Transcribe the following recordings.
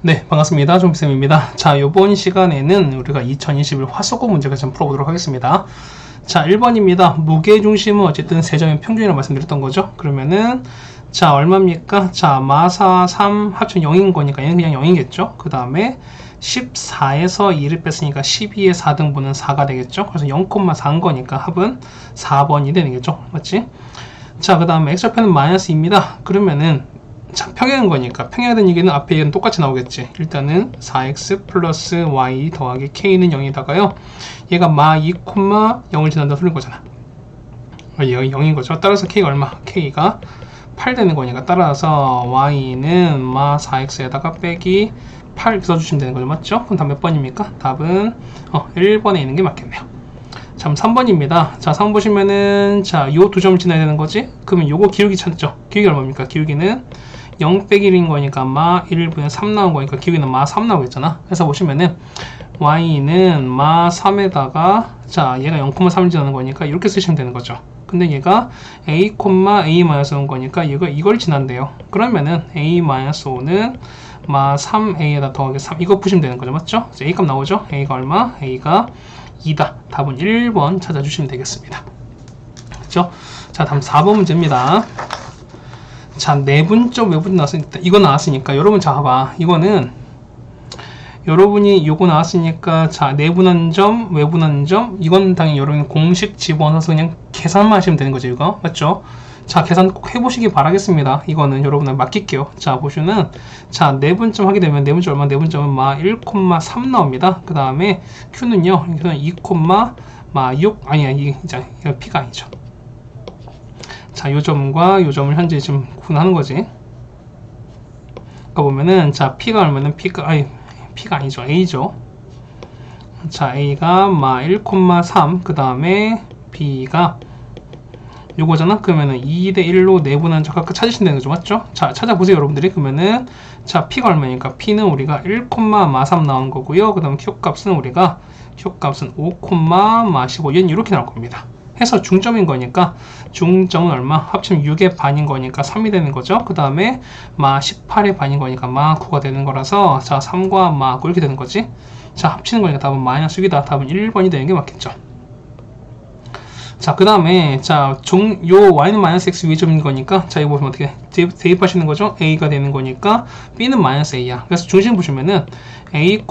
네, 반갑습니다. 좀비쌤입니다. 자, 이번 시간에는 우리가 2021 화수고 문제를 좀 풀어보도록 하겠습니다. 자, 1번입니다. 무게중심은 어쨌든 세점의 평균이라고 말씀드렸던 거죠. 그러면은 자, 얼마입니까? 자, 마사 3 합쳐 0인 거니까 얘는 그냥 0이겠죠. 그 다음에 14에서 2를 뺐으니까 12의 4등분은 4가 되겠죠. 그래서 0,4인 거니까 합은 4번이 되겠죠. 맞지? 자, 그 다음에 x좌표는 마이너스 2입니다. 그러면은 자, 평행한 거니까 평행하다는 얘기는 앞에 얘는 똑같이 나오겠지. 일단은 4x 플러스 y 더하기 k는 0이다가요. 얘가 마 2, 0을 지난다 소린 거잖아. 얘가 0인 거죠. 따라서 k가 얼마? k가 8 되는 거니까 따라서 y는 마 4x에다가 빼기 8 이렇게 써주시면 되는 거죠. 맞죠? 그럼 답 몇 번입니까? 답은 1번에 있는 게 맞겠네요. 자, 3번입니다. 자, 3번 보시면은 자, 요 두 점을 지나야 되는 거지? 그러면 요거 기울기 찾죠? 기울기 얼마입니까? 기울기는 0 빼기 1인 거니까 마 1분의 3 나온 거니까 기울기는 마 3 나오겠잖아. 그래서 보시면은 y는 마 3에다가 자, 얘가 0,3을 지나는 거니까 이렇게 쓰시면 되는 거죠. 근데 얘가 a, a-5온 거니까 이걸 지난대요. 그러면은 a-5는 마 3a에다 더하기 3 이거 푸시면 되는 거죠. 맞죠? a 값 나오죠? a가 얼마? a가 2다. 답은 1번 찾아주시면 되겠습니다. 그렇죠? 자, 다음 4번 문제입니다. 자, 내분점 외분 나왔으니까 이거 나왔으니까 여러분 자 봐봐. 이거는 여러분이 요거 나왔으니까 자, 내분한 점, 외분한 점 이건 당연히 여러분 공식 집어넣어서 그냥 계산만 하시면 되는 거죠. 이거 맞죠? 자, 계산 꼭 해보시기 바라겠습니다. 이거는 여러분한테 맡길게요. 자, 보시면 자, 내분점 하게 되면 내분점 얼마? 내분점은 마 1,3 나옵니다. 그 다음에 q는요 2,6 아니야 이게 p가 아니죠. 자, 요 점과 요 점을 현재 지금 구분하는 거지. 그러니까 보면은 자, p가 얼마는 p가 아니죠. a죠. 자, a가 마 1,3 그 다음에 b가 요거잖아. 그러면은 2대 1로 내분한 점 각각 찾으시면 되는 거죠. 맞죠? 자, 찾아보세요, 여러분들이. 그러면은 자, p가 얼마니까 p는 우리가 1,3 나온 거고요. 그 다음 q값은 우리가 q값은 5,15 얘는 이렇게 나올 겁니다. 해서 중점인 거니까 중점은 얼마? 합치면 6의 반인 거니까 3이 되는 거죠. 그 다음에 마 18의 반인 거니까 마 9가 되는 거라서 자, 3과 마 9 이렇게 되는 거지. 자, 합치는 거니까 답은 마이너스 6이다. 답은 1번이 되는 게 맞겠죠. 자, 그 다음에 자, 요 y는 마이너스 x 위점인 거니까 자, 이거 보시면 어떻게 대입하시는 거죠? a가 되는 거니까 b는 마이너스 a야. 그래서 중심 보시면은 a,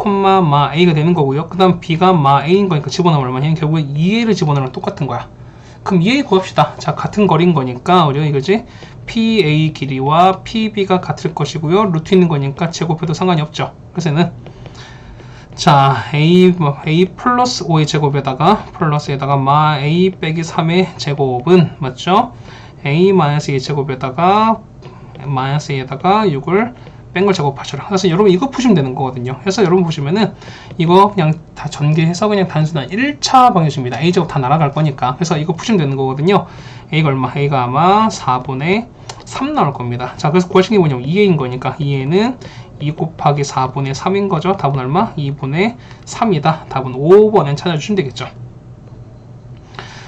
마 a가 되는 거고요. 그 다음 b가 마 a인 거니까 집어넣으면 얼마냐? 결국에 2a를 집어넣으면 똑같은 거야. 그럼 2a 구합시다. 자, 같은 거리인 거니까 우리가 이거지 pa 길이와 pb가 같을 것이고요. 루트 있는 거니까 제곱해도 상관이 없죠. 그래서 얘는 자, a 플러스 5의 제곱에다가 플러스에다가 마 a 빼기 3의 제곱은 맞죠? a 마이너스 2의 제곱에다가 마이너스 2에다가 6을 뺀 걸 제곱하셔라. 그래서 여러분 이거 푸시면 되는 거거든요. 그래서 여러분 보시면은 이거 그냥 다 전개해서 그냥 단순한 1차 방정식입니다. a 제곱 다 날아갈 거니까. 그래서 이거 푸시면 되는 거거든요. a가 얼마? a가 아마 4분의 3 나올 겁니다. 자, 그래서 구하신 게 뭐냐면 2a인 거니까 2a는 2 곱하기 4분의 3인 거죠. 답은 얼마? 2분의 3이다. 답은 5번을 찾아주시면 되겠죠.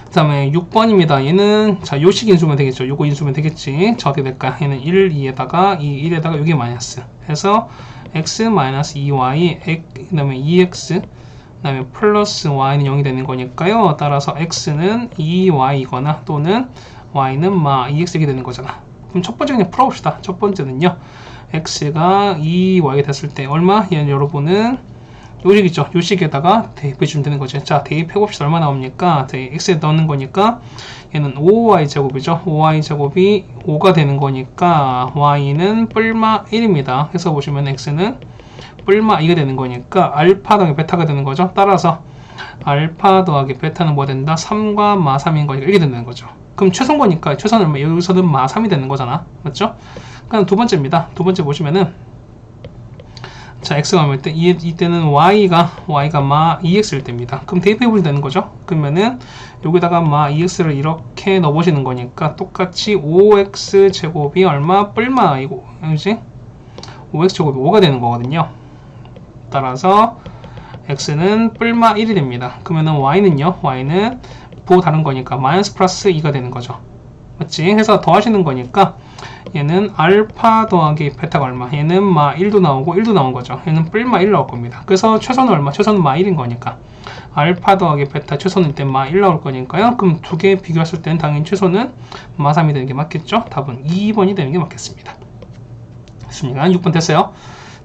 그 다음에 6번입니다. 얘는 자, 요식 인수면 되겠죠. 요거 인수면 되겠지. 자, 어떻게 될까? 얘는 1, 2에다가 2, 1에다가 여기 마이너스 해서 x 마이너스 2y 그 다음에 2x 그 다음에 플러스 y는 0이 되는 거니까요. 따라서 x는 2y이거나 또는 y는 마 2x이 되는 거잖아. 그럼 첫 번째 그냥 풀어봅시다. 첫 번째는요. x가 2y가 됐을 때 얼마? 얘는 여러분은 요식 있죠? 요식에다가 대입해 주면 되는 거죠. 자, 대입해 봅시다. 얼마 나옵니까? x에 넣는 거니까 얘는 5y 제곱이죠. 5y 제곱이 5가 되는 거니까 y는 뿔마 1입니다. 그래서 보시면 x는 뿔마 2가 되는 거니까 알파 더하기 베타가 되는 거죠. 따라서 알파 더하기 베타는 뭐 된다? 3과 마 3인 거니까 이렇게 되는 거죠. 그럼 최소인 거니까 최소는 얼마? 여기서는 마 3이 되는 거잖아. 맞죠? 그럼 두 번째입니다. 두 번째 보시면은 자, x가 얼마일 때? 이때는 y가 마 2x일 때입니다. 그럼 대입해 보시면 되는 거죠. 그러면은 여기다가 마 2x를 이렇게 넣어 보시는 거니까 똑같이 5x 제곱이 얼마? 뿔마 이거 그지? 5x 제곱이 5가 되는 거거든요. 따라서 x는 뿔마 1이 됩니다. 그러면은 y는요? y는 보호 다른 거니까 마이너스 플러스 2가 되는 거죠. 맞지? 해서 더하시는 거니까 얘는 알파 더하기 베타가 얼마? 얘는 마 1도 나오고 1도 나온 거죠. 얘는 뿔마 1 나올 겁니다. 그래서 최소는 얼마? 최소는 마 1인 거니까 알파 더하기 베타 최소는 때 마 1 나올 거니까요. 그럼 두 개 비교했을 때는 당연히 최소는 마 3이 되는 게 맞겠죠? 답은 2번이 되는 게 맞겠습니다. 됐습니까? 6번 됐어요.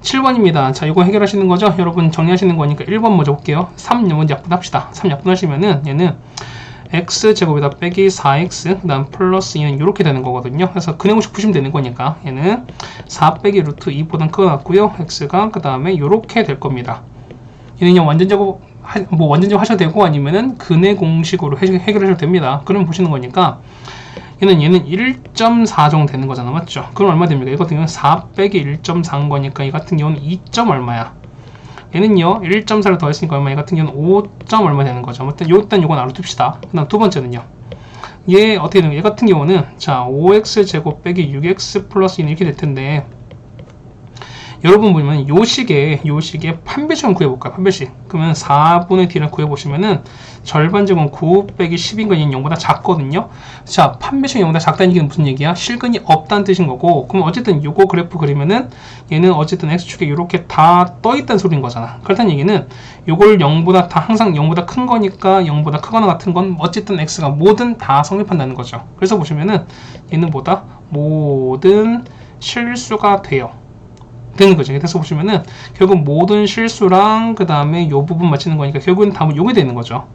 7번입니다. 자, 이거 해결하시는 거죠? 여러분 정리하시는 거니까 1번 먼저 볼게요. 3 먼저 약분합시다. 3 약분하시면은 얘는 x제곱에다 빼기 4x 그 다음 플러스 2는 이렇게 되는 거거든요. 그래서 근해공식 푸시면 되는 거니까 얘는 4 빼기 루트 2보단 크게 같고요. x가 그 다음에 이렇게 될 겁니다. 얘는 그냥 완전제곱 완전제곱 하셔도 되고 아니면은 근해공식으로 해결하셔도 됩니다. 그럼 보시는 거니까 얘는 1.4 정도 되는 거잖아, 맞죠? 그럼 얼마 됩니까? 이거 같은 경우는 4 빼기 1.4인 거니까 이 같은 경우는 2. 얼마야? 얘는요 1.4를 더했으니까 얼마? 얘 같은 경우는 5. 얼마 되는 거죠. 아무튼 일단 요건 알아둡시다. 그 다음 두 번째는요 얘 어떻게 되는 거야? 얘 같은 경우는 자 5x 제곱 빼기 6x 플러스 2는 이렇게 될 텐데 여러분 보면 요 식의 판별식을 구해볼까요? 판별식. 그러면 4분의 d를 구해보시면은 절반 제곱은 9 빼기 10인 건 얘는 0보다 작거든요. 자, 판별식이 0보다 작다는 얘기는 무슨 얘기야? 실근이 없다는 뜻인 거고, 그럼 어쨌든 요거 그래프 그리면은 얘는 어쨌든 x축에 이렇게 다 떠있다는 소리인 거잖아. 그렇다는 얘기는 요걸 0보다 다 항상 0보다 큰 거니까 0보다 크거나 같은 건 어쨌든 x가 뭐든 다 성립한다는 거죠. 그래서 보시면은 얘는 뭐다? 모든 실수가 돼요. 되는 거죠. 그래서 보시면은 결국 모든 실수랑 그 다음에 요 부분 맞추는 거니까 결국은 답은 요게 되는 거죠.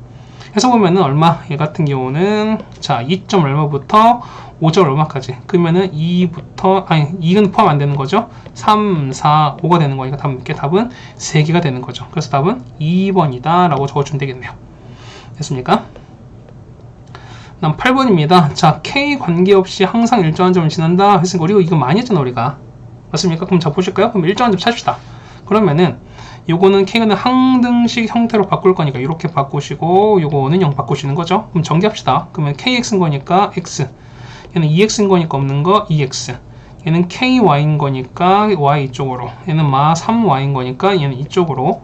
해서 보면은 얼마? 얘 같은 경우는 자 2점 얼마부터 5점 얼마까지? 그러면은 2부터 2는 포함 안 되는 거죠. 3, 4, 5가 되는 거니까 답은 3개가 되는 거죠. 그래서 답은 2번이다 라고 적어주면 되겠네요. 됐습니까? 다음 8번입니다. 자 K 관계없이 항상 일정한 점을 지난다 했으니까 우리가 이거 많이 했잖아 우리가. 맞습니까? 그럼 자 보실까요? 그럼 일정한 점 찾읍시다. 그러면은 요거는 K는 항등식 형태로 바꿀 거니까 이렇게 바꾸시고 요거는 0 바꾸시는 거죠. 그럼 전개합시다. 그러면 KX인 거니까 X, 얘는 2X인 거니까 없는 거 2X, 얘는 KY인 거니까 Y 이쪽으로, 얘는 마 3Y인 거니까 얘는 이쪽으로,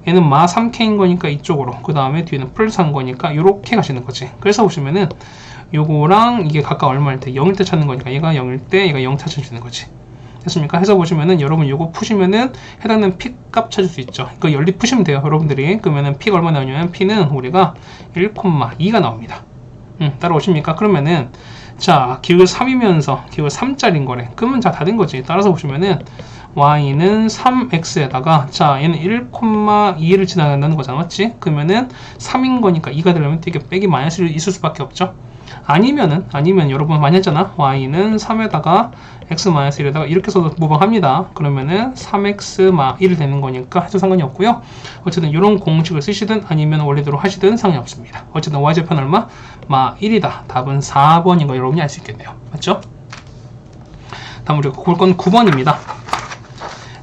얘는 마 3K인 거니까 이쪽으로, 그 다음에 뒤에는 플러스 한 거니까 이렇게 가시는 거지. 그래서 보시면은 요거랑 이게 각각 얼마일 때 0일 때 찾는 거니까 얘가 0일 때 얘가 0 찾아주는 거지. 됐습니까? 해서 보시면은 여러분 요거 푸시면은 해당되는 피 값 찾을 수 있죠. 이거 연리 푸시면 돼요, 여러분들이. 그러면은 피가 얼마 나오냐면 피는 우리가 1,2가 나옵니다. 따라오십니까? 그러면은 자 기울 3이면서 기울 3짜리인 거래. 그러면 자 다 된 거지. 따라서 보시면은 y는 3x에다가 자 얘는 1,2를 지나간다는 거잖아, 맞지? 그러면은 3인 거니까 2가 되려면 이게 빼기 마이너스를 있을 수밖에 없죠. 아니면 여러분 많이 했잖아. y는 3에다가 x-1에다가 이렇게 써도 무방합니다. 그러면은 3x-1이 되는 거니까 해도 상관이 없고요. 어쨌든 이런 공식을 쓰시든 아니면 원래대로 하시든 상관이 없습니다. 어쨌든 y제편 얼마? 마 1이다. 답은 4번인 거 여러분이 알 수 있겠네요. 맞죠? 다음 우리가 볼 건 9번입니다.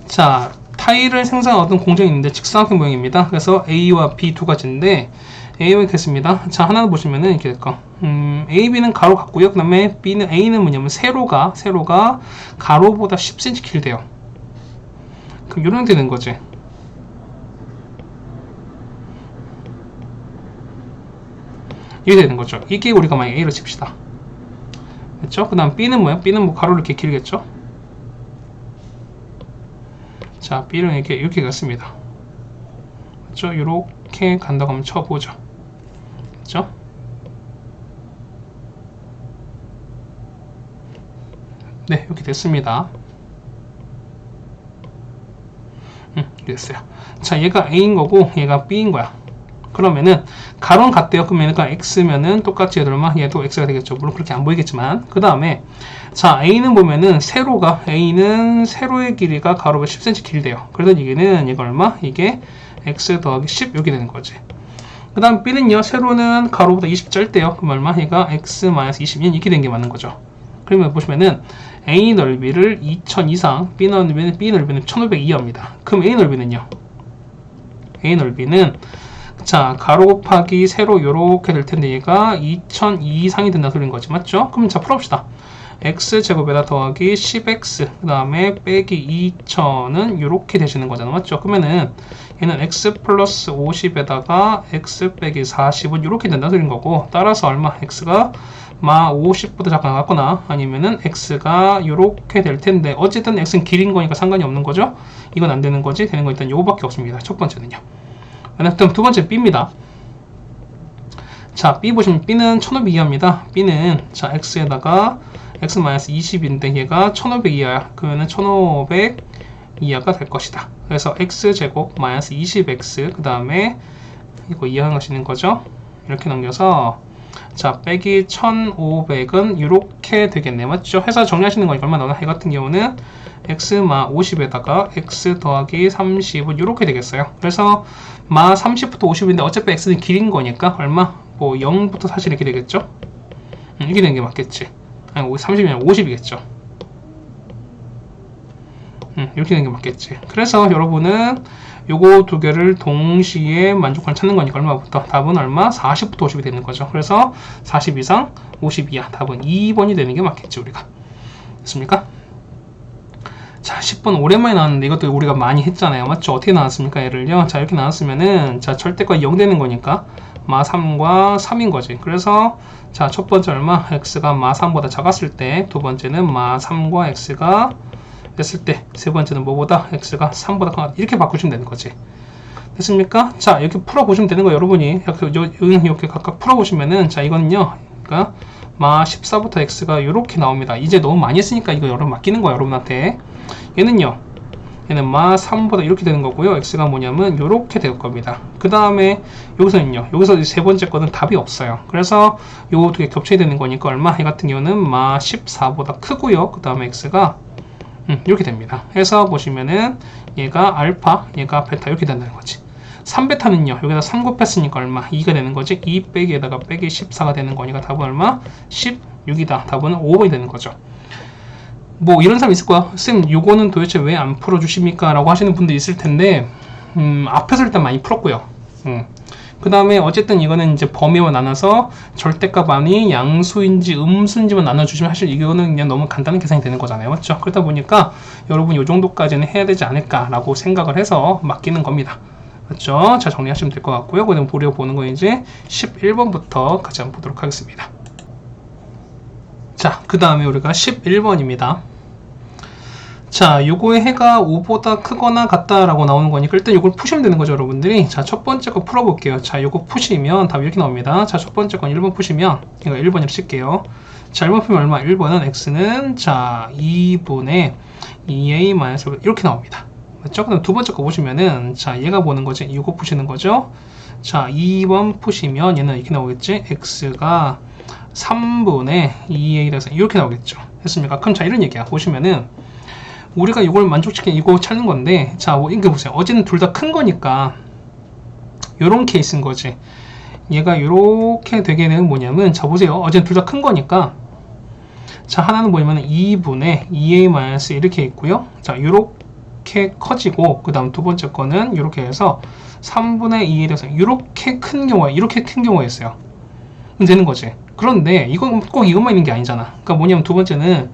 자, 타일을 생성한 어떤 공정이 있는데 직사각형 모양입니다. 그래서 A와 B 두 가지인데 A와 이렇게 했습니다. 자, 하나 보시면은 이렇게 될 거. A, B는 가로 같고요. 그 다음에 A는 뭐냐면 세로가 가로보다 10cm 길대요. 그럼 이런 게 되는 거지. 이게 되는 거죠. 이게 우리가 만약 A로 칩시다. 그렇죠? 그 다음 B는 뭐야? B는 뭐 가로를 이렇게 길겠죠? 자, B는 이렇게 갔습니다. 그렇죠? 이렇게 간다고 하면 쳐보죠. 그렇죠? 네, 이렇게 됐습니다. 이렇게 됐어요. 자, 얘가 A인 거고 얘가 B인 거야. 그러면은 가로는 같대요. 그러면 얘가 X면은 똑같이 얘들만 얘도 X가 되겠죠. 물론 그렇게 안 보이겠지만 그 다음에 자 A는 보면은 A는 세로의 길이가 가로가 10cm 길대요. 그래서 이게는 이거 얼마? 이게 X 더하기 10 이렇게 되는 거지. 그 다음 B는요, 세로는 가로보다 20 짧대요. 그럼 얼마? 얘가 X-20은 이렇게 된 게 맞는 거죠. 그러면 보시면은 A 넓이를 2000 이상, B 넓이는 1500 이하입니다. 그럼 A 넓이는요? A 넓이는 자 가로 곱하기 세로 요렇게 될 텐데 얘가 2000 이상이 된다는 소리인 거지, 맞죠? 그럼 자 풀어봅시다. x제곱에다 더하기 10x 그 다음에 빼기 2000은 요렇게 되시는 거잖아, 맞죠? 그러면은 얘는 x 플러스 50에다가 x 빼기 40은 요렇게 된다는 소리인 거고, 따라서 얼마? x가 마 50보다 작거나 아니면은 x가 요렇게 될 텐데, 어쨌든 x는 길인 거니까 상관이 없는 거죠. 이건 안 되는 거지. 되는 거 일단 요거밖에 없습니다. 첫 번째는요. 그럼 두 번째 b입니다. 자, b 보시면 b는 1500 이하입니다. b는 자 x에다가 x-20인데 얘가 1500 이하야. 그러면은 1500 이하가 될 것이다. 그래서 x제곱 마이너스 20x 그 다음에 이거 이해하는 것이 있는 거죠. 이렇게 넘겨서 자 빼기 1500은 이렇게 되겠네. 맞죠? 해서 정리하시는 거니까 얼마 나오나? 이 같은 경우는 x마 50에다가 x 더하기 30은 이렇게 되겠어요. 그래서 마 30부터 50인데 어차피 x는 길인 거니까 얼마? 뭐 0부터 사실 이렇게 되겠죠? 이렇게 되는 게 맞겠지. 아니 30이 아니라 50이겠죠. 이렇게 되는 게 맞겠지. 그래서 여러분은 요거 두 개를 동시에 만족하는 찾는 거니까 얼마부터? 답은 얼마? 40부터 50이 되는 거죠. 그래서 40 이상 50 이하 답은 2번이 되는 게 맞겠지 우리가. 됐습니까? 자 10번 오랜만에 나왔는데 이것도 우리가 많이 했잖아요. 맞죠? 어떻게 나왔습니까? 얘를요. 자 이렇게 나왔으면은 자 절대값 0 되는 거니까 마 3과 3인 거지. 그래서 자 첫 번째 얼마? x가 마 3보다 작았을 때, 두 번째는 마 3과 x가 됐을 때, 세 번째는 뭐보다? x가 3보다 커. 이렇게 바꾸시면 되는 거지. 됐습니까? 자 이렇게 풀어보시면 되는 거예요. 여러분이 이렇게 각각 풀어보시면은 자 이거는요, 그러니까 마 14부터 x가 이렇게 나옵니다. 이제 너무 많이 했으니까 이거 여러분 맡기는 거예요. 여러분한테. 얘는 마 3보다 이렇게 되는 거고요. x가 뭐냐면 이렇게 될 겁니다. 그 다음에 여기서는요, 여기서 세 번째 거는 답이 없어요. 그래서 요 두 개 겹쳐야 되는 거니까 얼마? 이 같은 경우는 마 14보다 크고요. 그 다음에 x가 이렇게 됩니다. 해서 보시면은 얘가 알파, 얘가 베타 이렇게 된다는 거지. 3베타는요, 여기다 3 곱했으니까 얼마? 2가 되는 거지. 2 빼기에다가 빼기 14가 되는 거니까 답은 얼마? 16이다. 답은 5번이 되는 거죠. 뭐 이런 사람 있을 거야. 쌤 요거는 도대체 왜 안 풀어주십니까? 라고 하시는 분도 있을 텐데 앞에서 일단 많이 풀었고요. 그 다음에 어쨌든 이거는 이제 범위와 나눠서 절대값 아니 양수인지 음수인지만 나눠주시면 사실 이거는 그냥 너무 간단한 계산이 되는 거잖아요. 맞죠? 그러다 보니까 여러분 요 정도까지는 해야 되지 않을까라고 생각을 해서 맡기는 겁니다. 맞죠? 자 정리하시면 될 것 같고요. 그다음 우리가 보는 건 이제 11번부터 같이 한번 보도록 하겠습니다. 자 그 다음에 우리가 11번입니다. 자, 요거의 해가 5보다 크거나 같다라고 나오는 거니까 일단 요걸 푸시면 되는 거죠, 여러분들이. 자, 첫 번째 거 풀어볼게요. 자, 요거 푸시면 답이 이렇게 나옵니다. 자, 첫 번째 건 1번 푸시면, 이거 1번이라고 칠게요. 자, 1번 푸면 얼마? 1번은 x는, 자, 2분의 2a-1 이렇게 나옵니다. 맞죠? 그다음 두 번째 거 보시면은, 자, 얘가 보는 거지. 요거 푸시는 거죠. 자, 2번 푸시면 얘는 이렇게 나오겠지. x가 3분의 2a-1 이렇게 나오겠죠. 됐습니까? 그럼 자, 이런 얘기야. 보시면은, 우리가 이걸 만족시키는 이거 찾는 건데, 자, 이거 보세요. 어제는 둘 다 큰 거니까 요런 케이스인 거지. 얘가 이렇게 되게는 뭐냐면, 자 보세요. 어제는 둘 다 큰 거니까, 자 하나는 뭐냐면 2분의 2a- 이렇게 있고요. 자 이렇게 커지고, 그 다음 두 번째 거는 이렇게 해서 3분의 2에 대해서 이렇게 큰 경우에, 이렇게 큰 경우가 있어요. 그럼 되는 거지. 그런데 이건 꼭 이것만 있는 게 아니잖아. 그러니까 뭐냐면 두 번째는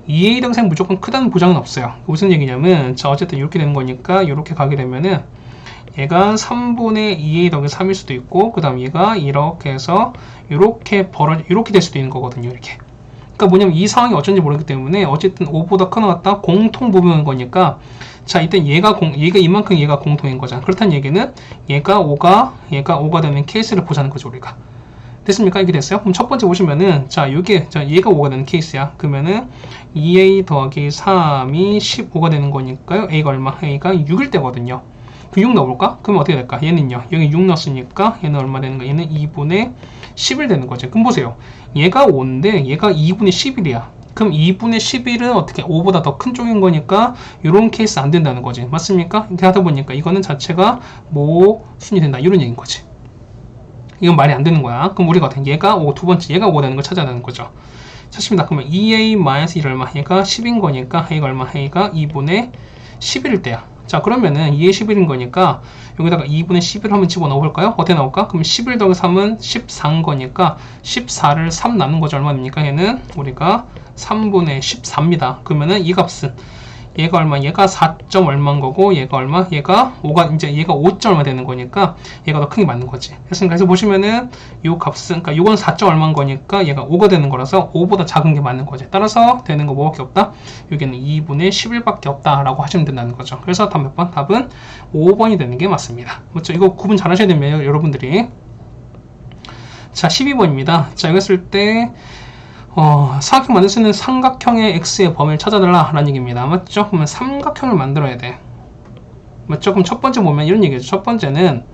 2a 동생 무조건 크다는 보장은 없어요. 무슨 얘기냐면, 자 어쨌든 이렇게 되는 거니까 이렇게 가게 되면은 얘가 3분의 2a 더하기 3일 수도 있고, 그 다음 얘가 이렇게 해서 이렇게 이렇게 될 수도 있는 거거든요. 이렇게. 그러니까 뭐냐면 이 상황이 어쩐지 모르기 때문에 어쨌든 5보다 커 나왔다 공통 부분인 거니까, 자 이때 얘가 이만큼 얘가 공통인 거잖아. 그렇다는 얘기는 얘가 5가 되는 케이스를 보자는 거죠, 우리가. 됐습니까? 이렇게 됐어요? 그럼 첫 번째 보시면은, 자, 얘가 5가 되는 케이스야. 그러면은 2a 더하기 3이 15가 되는 거니까요. a가 얼마? a가 6일 때거든요. 그 6 넣어볼까? 그러면 어떻게 될까? 얘는요. 여기 6 넣었으니까 얘는 얼마 되는 거야? 얘는 2분의 10일 되는 거죠. 그럼 보세요. 얘가 5인데 얘가 2분의 11이야. 그럼 2분의 11은 어떻게 5보다 더 큰 쪽인 거니까 이런 케이스 안 된다는 거지. 맞습니까? 이렇게 하다 보니까 이거는 자체가 모순이 된다. 이런 얘기인 거지. 이건 말이 안 되는 거야. 그럼 우리가 어떻게 얘가 5, 두 번째 얘가 5가 되는 걸 찾아야 되는 거죠. 찾습니다. 그러면 2a-1 얼마? 얘가 10인 거니까 a가 얼마? a가 2분의 11일 때야. 자 그러면은 2a 11인 거니까 여기다가 2분의 11을 한번 집어넣어 볼까요? 어떻게 나올까? 그럼 11 더하기 3은 14인 거니까 14를 3 나눈 거죠. 얼마입니까? 얘는 우리가 3분의 14입니다. 그러면은 이 값은 얘가 얼마? 얘가 4점 얼마인 거고 얘가 얼마? 얘가 5가 이제 얘가 5점 얼마 되는 거니까 얘가 더 크게 맞는 거지. 됐습니까? 그래서 보시면은 요 값은 그러니까 요건 4점 얼마인 거니까 얘가 5가 되는 거라서 5보다 작은 게 맞는 거지. 따라서 되는 거 뭐밖에 없다? 여기는 2분의 11밖에 없다라고 하시면 된다는 거죠. 그래서 답 몇 번? 답은 5번이 되는 게 맞습니다. 그렇죠? 이거 구분 잘 하셔야 됩니다, 여러분들이. 자, 12번입니다. 자, 이거 쓸 때 사각형 만들 수 있는 삼각형의 x의 범위를 찾아달라 라는 얘기입니다. 맞죠? 그러면 삼각형을 만들어야 돼. 맞죠? 그럼 첫 번째 보면 이런 얘기죠. 첫 번째는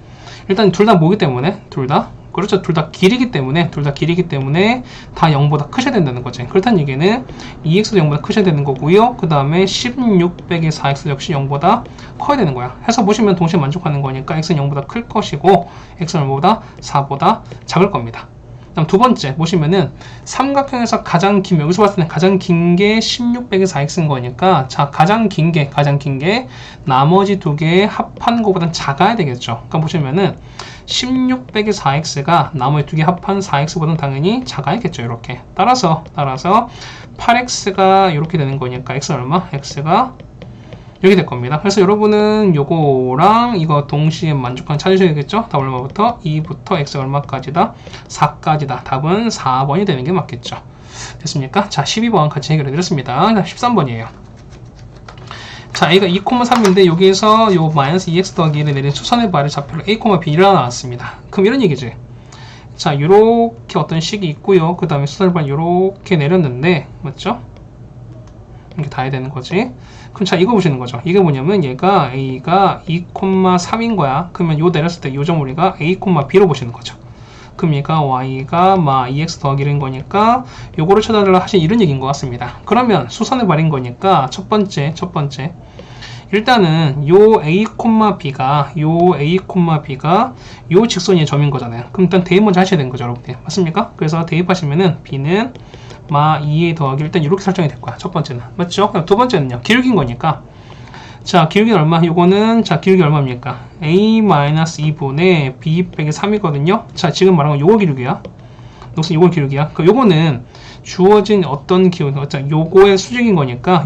일단 둘 다 뭐기 때문에 그렇죠. 둘 다 길이기 때문에 다 0보다 크셔야 된다는 거지. 그렇다는 얘기는 2x도 0보다 크셔야 되는 거고요. 그 다음에 16 빼기 4x 역시 0보다 커야 되는 거야. 해서 보시면 동시에 만족하는 거니까 x는 0보다 클 것이고 x는 얼마보다 4보다 작을 겁니다. 다음 두 번째 보시면은 삼각형에서 가장 긴, 여기서 봤을 때는 가장 긴 게 16 빼기 4x인 거니까, 자, 가장 긴 게 나머지 두 개의 합한 거보단 작아야 되겠죠. 그러니까 보시면은 16 빼기 4x가 나머지 두 개 합한 4x보다는 당연히 작아야겠죠. 이렇게 따라서 8x가 이렇게 되는 거니까 x는 얼마? x가 이렇게 될 겁니다. 그래서 여러분은 요거랑 이거 동시에 만족한 찾으셔야겠죠? 답 얼마부터? 2부터 x가 얼마까지다? 4까지다. 답은 4번이 되는 게 맞겠죠. 됐습니까? 자, 12번 같이 해결해 드렸습니다. 13번이에요. 자, a가 2,3인데 여기에서 요 마이너스 2x 더하기 1에 내린 수선의 발의 좌표로 a, b가 나왔습니다. 그럼 이런 얘기지. 자, 요렇게 어떤 식이 있고요. 그 다음에 수선의 발 요렇게 내렸는데, 맞죠? 이렇게 다 해야 되는 거지. 그럼 자, 이거 보시는 거죠. 이게 뭐냐면 얘가 a가 2,3인 거야. 그러면 요 내렸을 때 요 점 우리가 a, b로 보시는 거죠. 그럼 얘가 y가 2x 더하기 1인 거니까 요거를 찾아달라 하신 이런 얘기인 것 같습니다. 그러면 수선의 발인 거니까 첫 번째 일단은 요 a, b가 요 직선의 점인 거잖아요. 그럼 일단 대입 먼저 하셔야 되는 거죠, 여러분들. 맞습니까? 그래서 대입하시면은 b는 2에 더하기 일단 이렇게 설정이 될 거야. 첫 번째는. 맞죠? 그럼 두 번째는요. 기울기인 거니까. 자, 기울기는 얼마? 요거는, 자, 기울기 얼마입니까? a-2분의 b 빼기 3이거든요. 자, 지금 말한 건 요거 기울기야. 녹슨 요거 기울기야. 그 요거는 주어진 어떤 기울기, 요거의 수직인 거니까,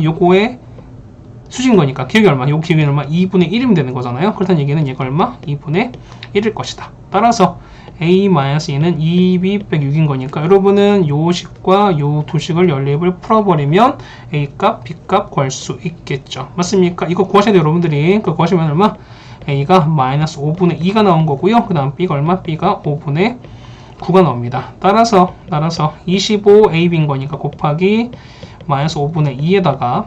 기울기 얼마? 요거 기울기는 얼마? 2분의 1이면 되는 거잖아요. 그렇다는 얘기는 얘가 얼마? 2분의 1일 것이다. 따라서 a-2는 2b 빼기 6인 거니까 여러분은 요 식과 요 두 식을 연립을 풀어버리면 a값, b값 구할 수 있겠죠. 맞습니까? 이거 구하셔야 돼요, 여러분들이. 그거 구하시면 얼마? a가 마이너스 5분의 2가 나온 거고요. 그 다음 b가 얼마? b가 5분의 9가 나옵니다. 따라서 25ab인 거니까 곱하기 마이너스 5분의 2에다가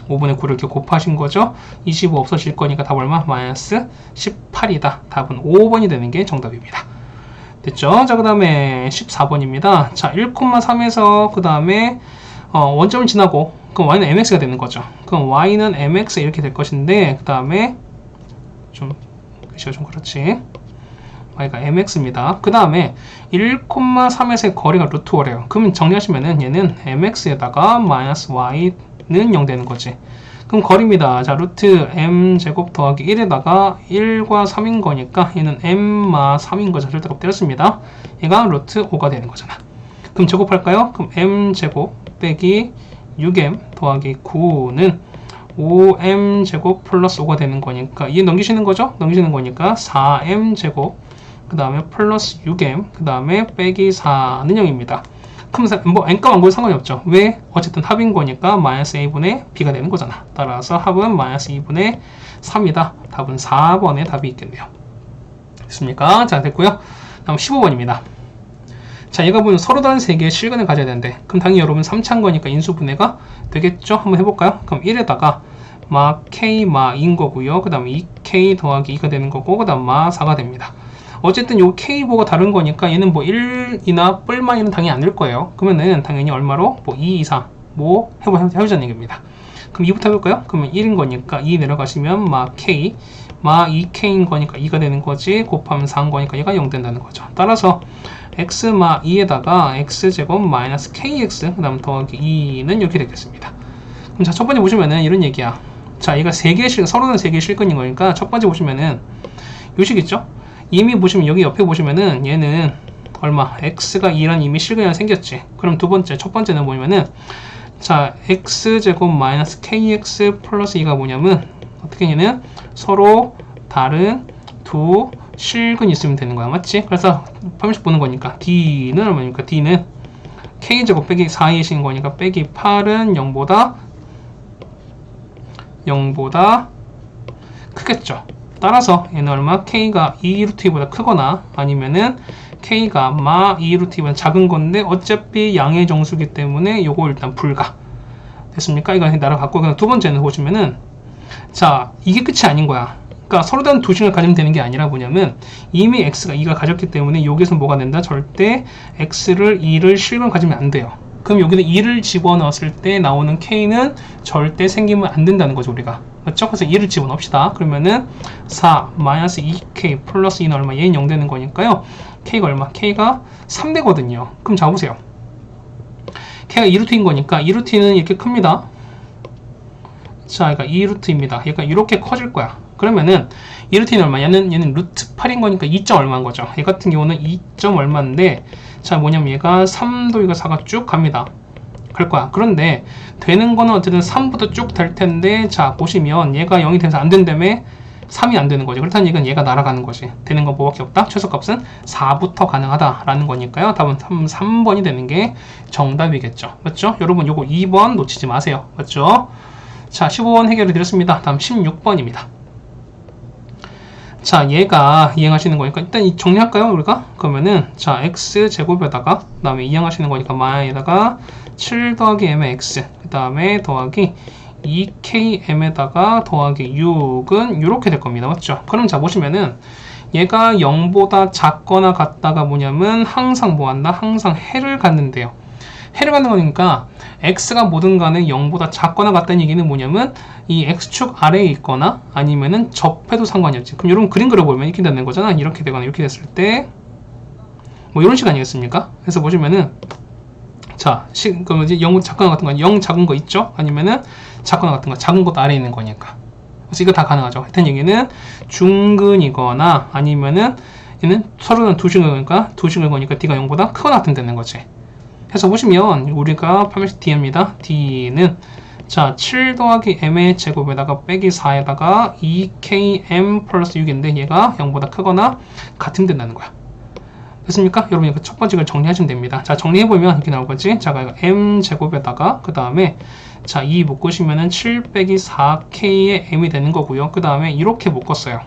5분의 9를 이렇게 곱하신 거죠. 25 없어질 거니까 답 얼마? 마이너스 18이다. 답은 5번이 되는 게 정답입니다. 됐죠? 자, 그 다음에 14번입니다. 자, 1,3에서 그 다음에 원점을 지나고 그럼 y는 mx가 되는 거죠. 그럼 y는 mx 이렇게 될 것인데 그 다음에 글씨가 좀 그렇지. y가 mx입니다. 그 다음에 1,3에서의 거리가 루트 5래요. 그러면 정리하시면은 얘는 mx에다가 마이너스 y는 0 되는 거지. 그럼 거리입니다. 자, 루트 m제곱 더하기 1에다가 1과 3인 거니까 얘는 m마 3인 거죠. 절대값 때렸습니다. 얘가 루트 5가 되는 거잖아. 그럼 제곱할까요? 그럼 m제곱 빼기 6m 더하기 9는 5m제곱 플러스 5가 되는 거니까 얘 넘기시는 거죠? 넘기시는 거니까 4m제곱 그 다음에 플러스 6m 그 다음에 빼기 4는 0입니다. 그럼 뭐 n값 안 구해도 상관이 없죠. 왜? 어쨌든 합인 거니까 마이너스 a분의 b가 되는 거잖아. 따라서 합은 마이너스 2분의 3이다. 답은 4번의 답이 있겠네요. 됐습니까? 자, 됐고요. 다음 15번입니다. 자, 얘가 보면 서로 다른 세 개의 실근을 가져야 되는데 그럼 당연히 여러분 3차인 거니까 인수분해가 되겠죠? 한번 해볼까요? 그럼 1에다가 k 2인 거고요. 그 다음에 2k 더하기 2가 되는 거고 그 다음 4가 됩니다. 어쨌든 요 k보가 다른 거니까 얘는 뭐 1이나 뿔만이는 당연히 안 될 거예요. 그러면은 당연히 얼마로? 뭐 2 이상 뭐 해보자는 얘기입니다. 그럼 2부터 해볼까요? 그러면 1인 거니까 2 내려가시면 k 2k인 거니까 2가 되는 거지. 곱하면 4인 거니까 얘가 0 된다는 거죠. 따라서 x 2에다가 x제곱 마이너스 kx 그 다음 더하기 2는 이렇게 되겠습니다. 그럼 자, 첫 번째 보시면은 이런 얘기야. 자, 얘가 서로는 3개의 실근인 거니까 첫 번째 보시면은 요식 있죠? 이미 보시면 여기 옆에 보시면은 얘는 얼마? x가 2란 이미 실근이 생겼지. 그럼 첫 번째는 뭐냐면은 자, x제곱 마이너스 kx 플러스 2가 뭐냐면 어떻게 얘는 서로 다른 두 실근이 있으면 되는 거야. 맞지? 그래서 판매식 보는 거니까 d는 얼마입니까? d는 k제곱 빼기 4이신 거니까 빼기 8은 0보다 크겠죠. 따라서 얘는 얼마? k가 2루트2보다 크거나 아니면은 k가 마 2루트2보다 작은 건데 어차피 양의 정수기 때문에 요거 일단 불가. 됐습니까? 이거 날아갔고 그냥 두 번째는 보시면은 자, 이게 끝이 아닌 거야. 그러니까 서로 다른 두 식을 가지면 되는 게 아니라 뭐냐면 이미 x가 2가 가졌기 때문에 여기서 뭐가 된다? 절대 x를 2를 실근 가지면 안 돼요. 그럼 여기다 2를 집어넣었을 때 나오는 k는 절대 생기면 안 된다는 거죠, 우리가. 맞죠? 그래서 2를 집어넣읍시다. 그러면은 4 마이너스 2k 플러스 2는 얼마? 얘는 0 되는 거니까요. k가 얼마? k가 3 되거든요. 그럼 잡으세요. k가 2루트인 거니까 2루트는 이렇게 큽니다. 자, 그러니까 2루트입니다. 그러니까 이렇게 커질 거야. 그러면은 2루트는 얼마? 얘는 루트 8인 거니까 2점 얼마인 거죠. 얘 같은 경우는 2점 얼마인데 자, 뭐냐면 얘가 3도 이거 4가 쭉 갑니다. 그럴 거야. 그런데 되는 거는 어쨌든 3부터 쭉 될 텐데 자, 보시면 얘가 0이 돼서 안 된다며 3이 안 되는 거죠. 그렇다는 얘기는 얘가 날아가는 거지. 되는 건 뭐밖에 없다? 최소값은 4부터 가능하다라는 거니까요. 답은 3번이 되는 게 정답이겠죠. 맞죠? 여러분 요거 2번 놓치지 마세요. 맞죠? 자, 15번 해결해 드렸습니다. 다음 16번입니다. 자, 얘가 이행하시는 거니까 일단 정리할까요? 우리가? 그러면은 자, x제곱에다가 그 다음에 이행하시는 거니까 마에다가 7 더하기 m의 x 그 다음에 더하기 2km에다가 더하기 6은 이렇게 될 겁니다. 맞죠? 그럼 자, 보시면은 얘가 0보다 작거나 같다가 뭐냐면 항상 뭐한다? 항상 해를 갖는데요. 해를 갖는 거니까 x가 뭐든 간에 0보다 작거나 같다는 얘기는 뭐냐면 이 x축 아래에 있거나 아니면은 접해도 상관이 없지. 그럼 이런 그림 그려보면 이렇게 되는 거잖아. 이렇게 되거나 이렇게 됐을 때 뭐 이런 식 아니겠습니까? 그래서 보시면은 자, 그럼 이제 0 작거나 같은 거 0 작은 거 있죠? 아니면은 작거나 같은 거 작은 것도 아래에 있는 거니까. 그래서 이거 다 가능하죠. 하여튼 얘기는 중근이거나 아니면은 얘는 서로는 두 식이니까 d가 0보다 크거나 같은 되는 거지. 해서 보시면 우리가 판매식 d입니다. d는 자, 7 더하기 m의 제곱에다가 빼기 4에다가 2km 플러스 6인데 얘가 0보다 크거나 같은 된다는 거야. 됐습니까? 여러분이 그 첫 번째 걸 정리하시면 됩니다. 자, 정리해보면 이렇게 나올 거지. 자, m 제곱에다가 그 다음에 자, 2 묶으시면은 7 빼기 4k의 m이 되는 거고요. 그 다음에 이렇게 묶었어요.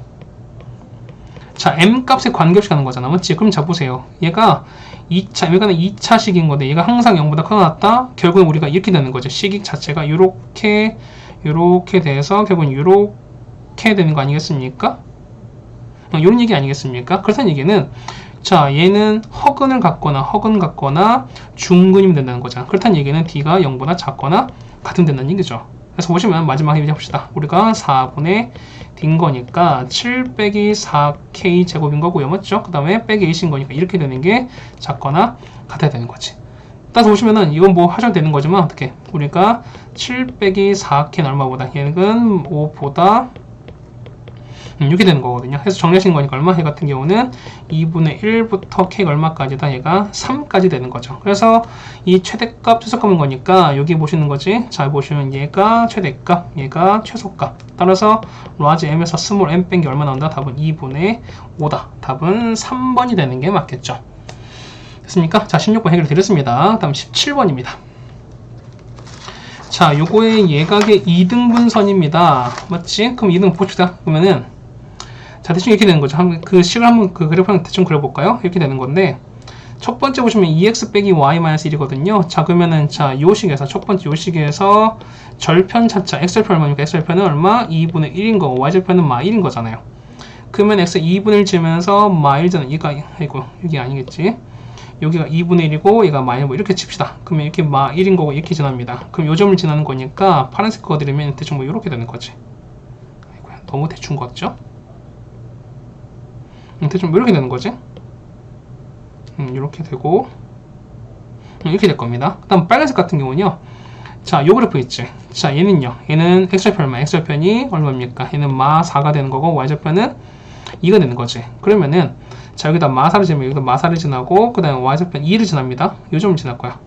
자, m 값에 관계없이 가는 거잖아. 맞지? 그럼 자, 보세요. 얘가 2차, 여기는 2차식인 건데 얘가 항상 0보다 크거나 같다? 결국은 우리가 이렇게 되는 거죠. 식익 자체가 요렇게 돼서 결국은 요렇게 되는 거 아니겠습니까? 요런 얘기 아니겠습니까? 그렇다는 얘기는 자, 얘는 허근을 갖거나 중근이면 된다는 거잖아. 그렇다는 얘기는 d가 0보다 작거나 같은 된다는 얘기죠. 그래서 보시면 마지막에 이제 봅시다. 우리가 4분의 d인 거니까 7 빼기 4k 제곱인 거고요. 맞죠? 그 다음에 빼기 1인 거니까 이렇게 되는 게 작거나 같아야 되는 거지. 따라서 보시면은 이건 뭐 하셔도 되는 거지만 어떻게 우리가 7 빼기 4k는 얼마보다 얘는 5보다 이렇게 되는 거거든요. 그래서 정리하시는 거니까 얼마? 얘 같은 경우는 2분의 1부터 k가 얼마까지다? 얘가 3까지 되는 거죠. 그래서 이 최대값, 최소값인 거니까 여기 보시는 거지. 잘 보시면 얘가 최대값, 얘가 최소값. 따라서 large m에서 small m 뺀 게 얼마 나온다? 답은 2분의 5다. 답은 3번이 되는 게 맞겠죠. 됐습니까? 자, 16번 해결 드렸습니다. 다음 17번입니다. 자, 요거의 예각의 2등분선입니다. 맞지? 그럼 2등 봅시다. 그러면은 자, 대충 이렇게 되는 거죠. 그 식을 한번 그 그래프 한번 대충 그려볼까요? 이렇게 되는 건데 첫 번째 보시면 2x 빼기 y-1이거든요. 자, 그러면은 자, 요 식에서 첫 번째 요 식에서 절편 찾자. x절편 얼마니까 x절편은 얼마? 2분의 1인 거고 y절편은 마 1인 거잖아요. 그러면 x 2분의 1 지으면서 마 1잖아. 얘가 아이고 이게 아니겠지. 여기가 2분의 1이고 얘가 마 1, 뭐 이렇게 칩시다. 그러면 이렇게 마 1인 거고 이렇게 지납니다. 그럼 요 점을 지나는 거니까 파란색 그어드리면 대충 뭐 이렇게 되는 거지. 아이고, 너무 대충 그었죠? 대충 뭐 이렇게 되는 거지. 이렇게 되고 이렇게 될 겁니다. 그 다음 빨간색 같은 경우는요. 자, 요 그래프 있지. 자, 얘는요. 얘는 x절편 얼마? x절편이 얼마입니까? 얘는 마 4가 되는 거고 y절편은 2가 되는 거지. 그러면은 자, 여기다 마 4를 지나면 여기다 마 4를 지나고 그 다음에 y절편 2를 지납니다. 요 점을 지날 거야.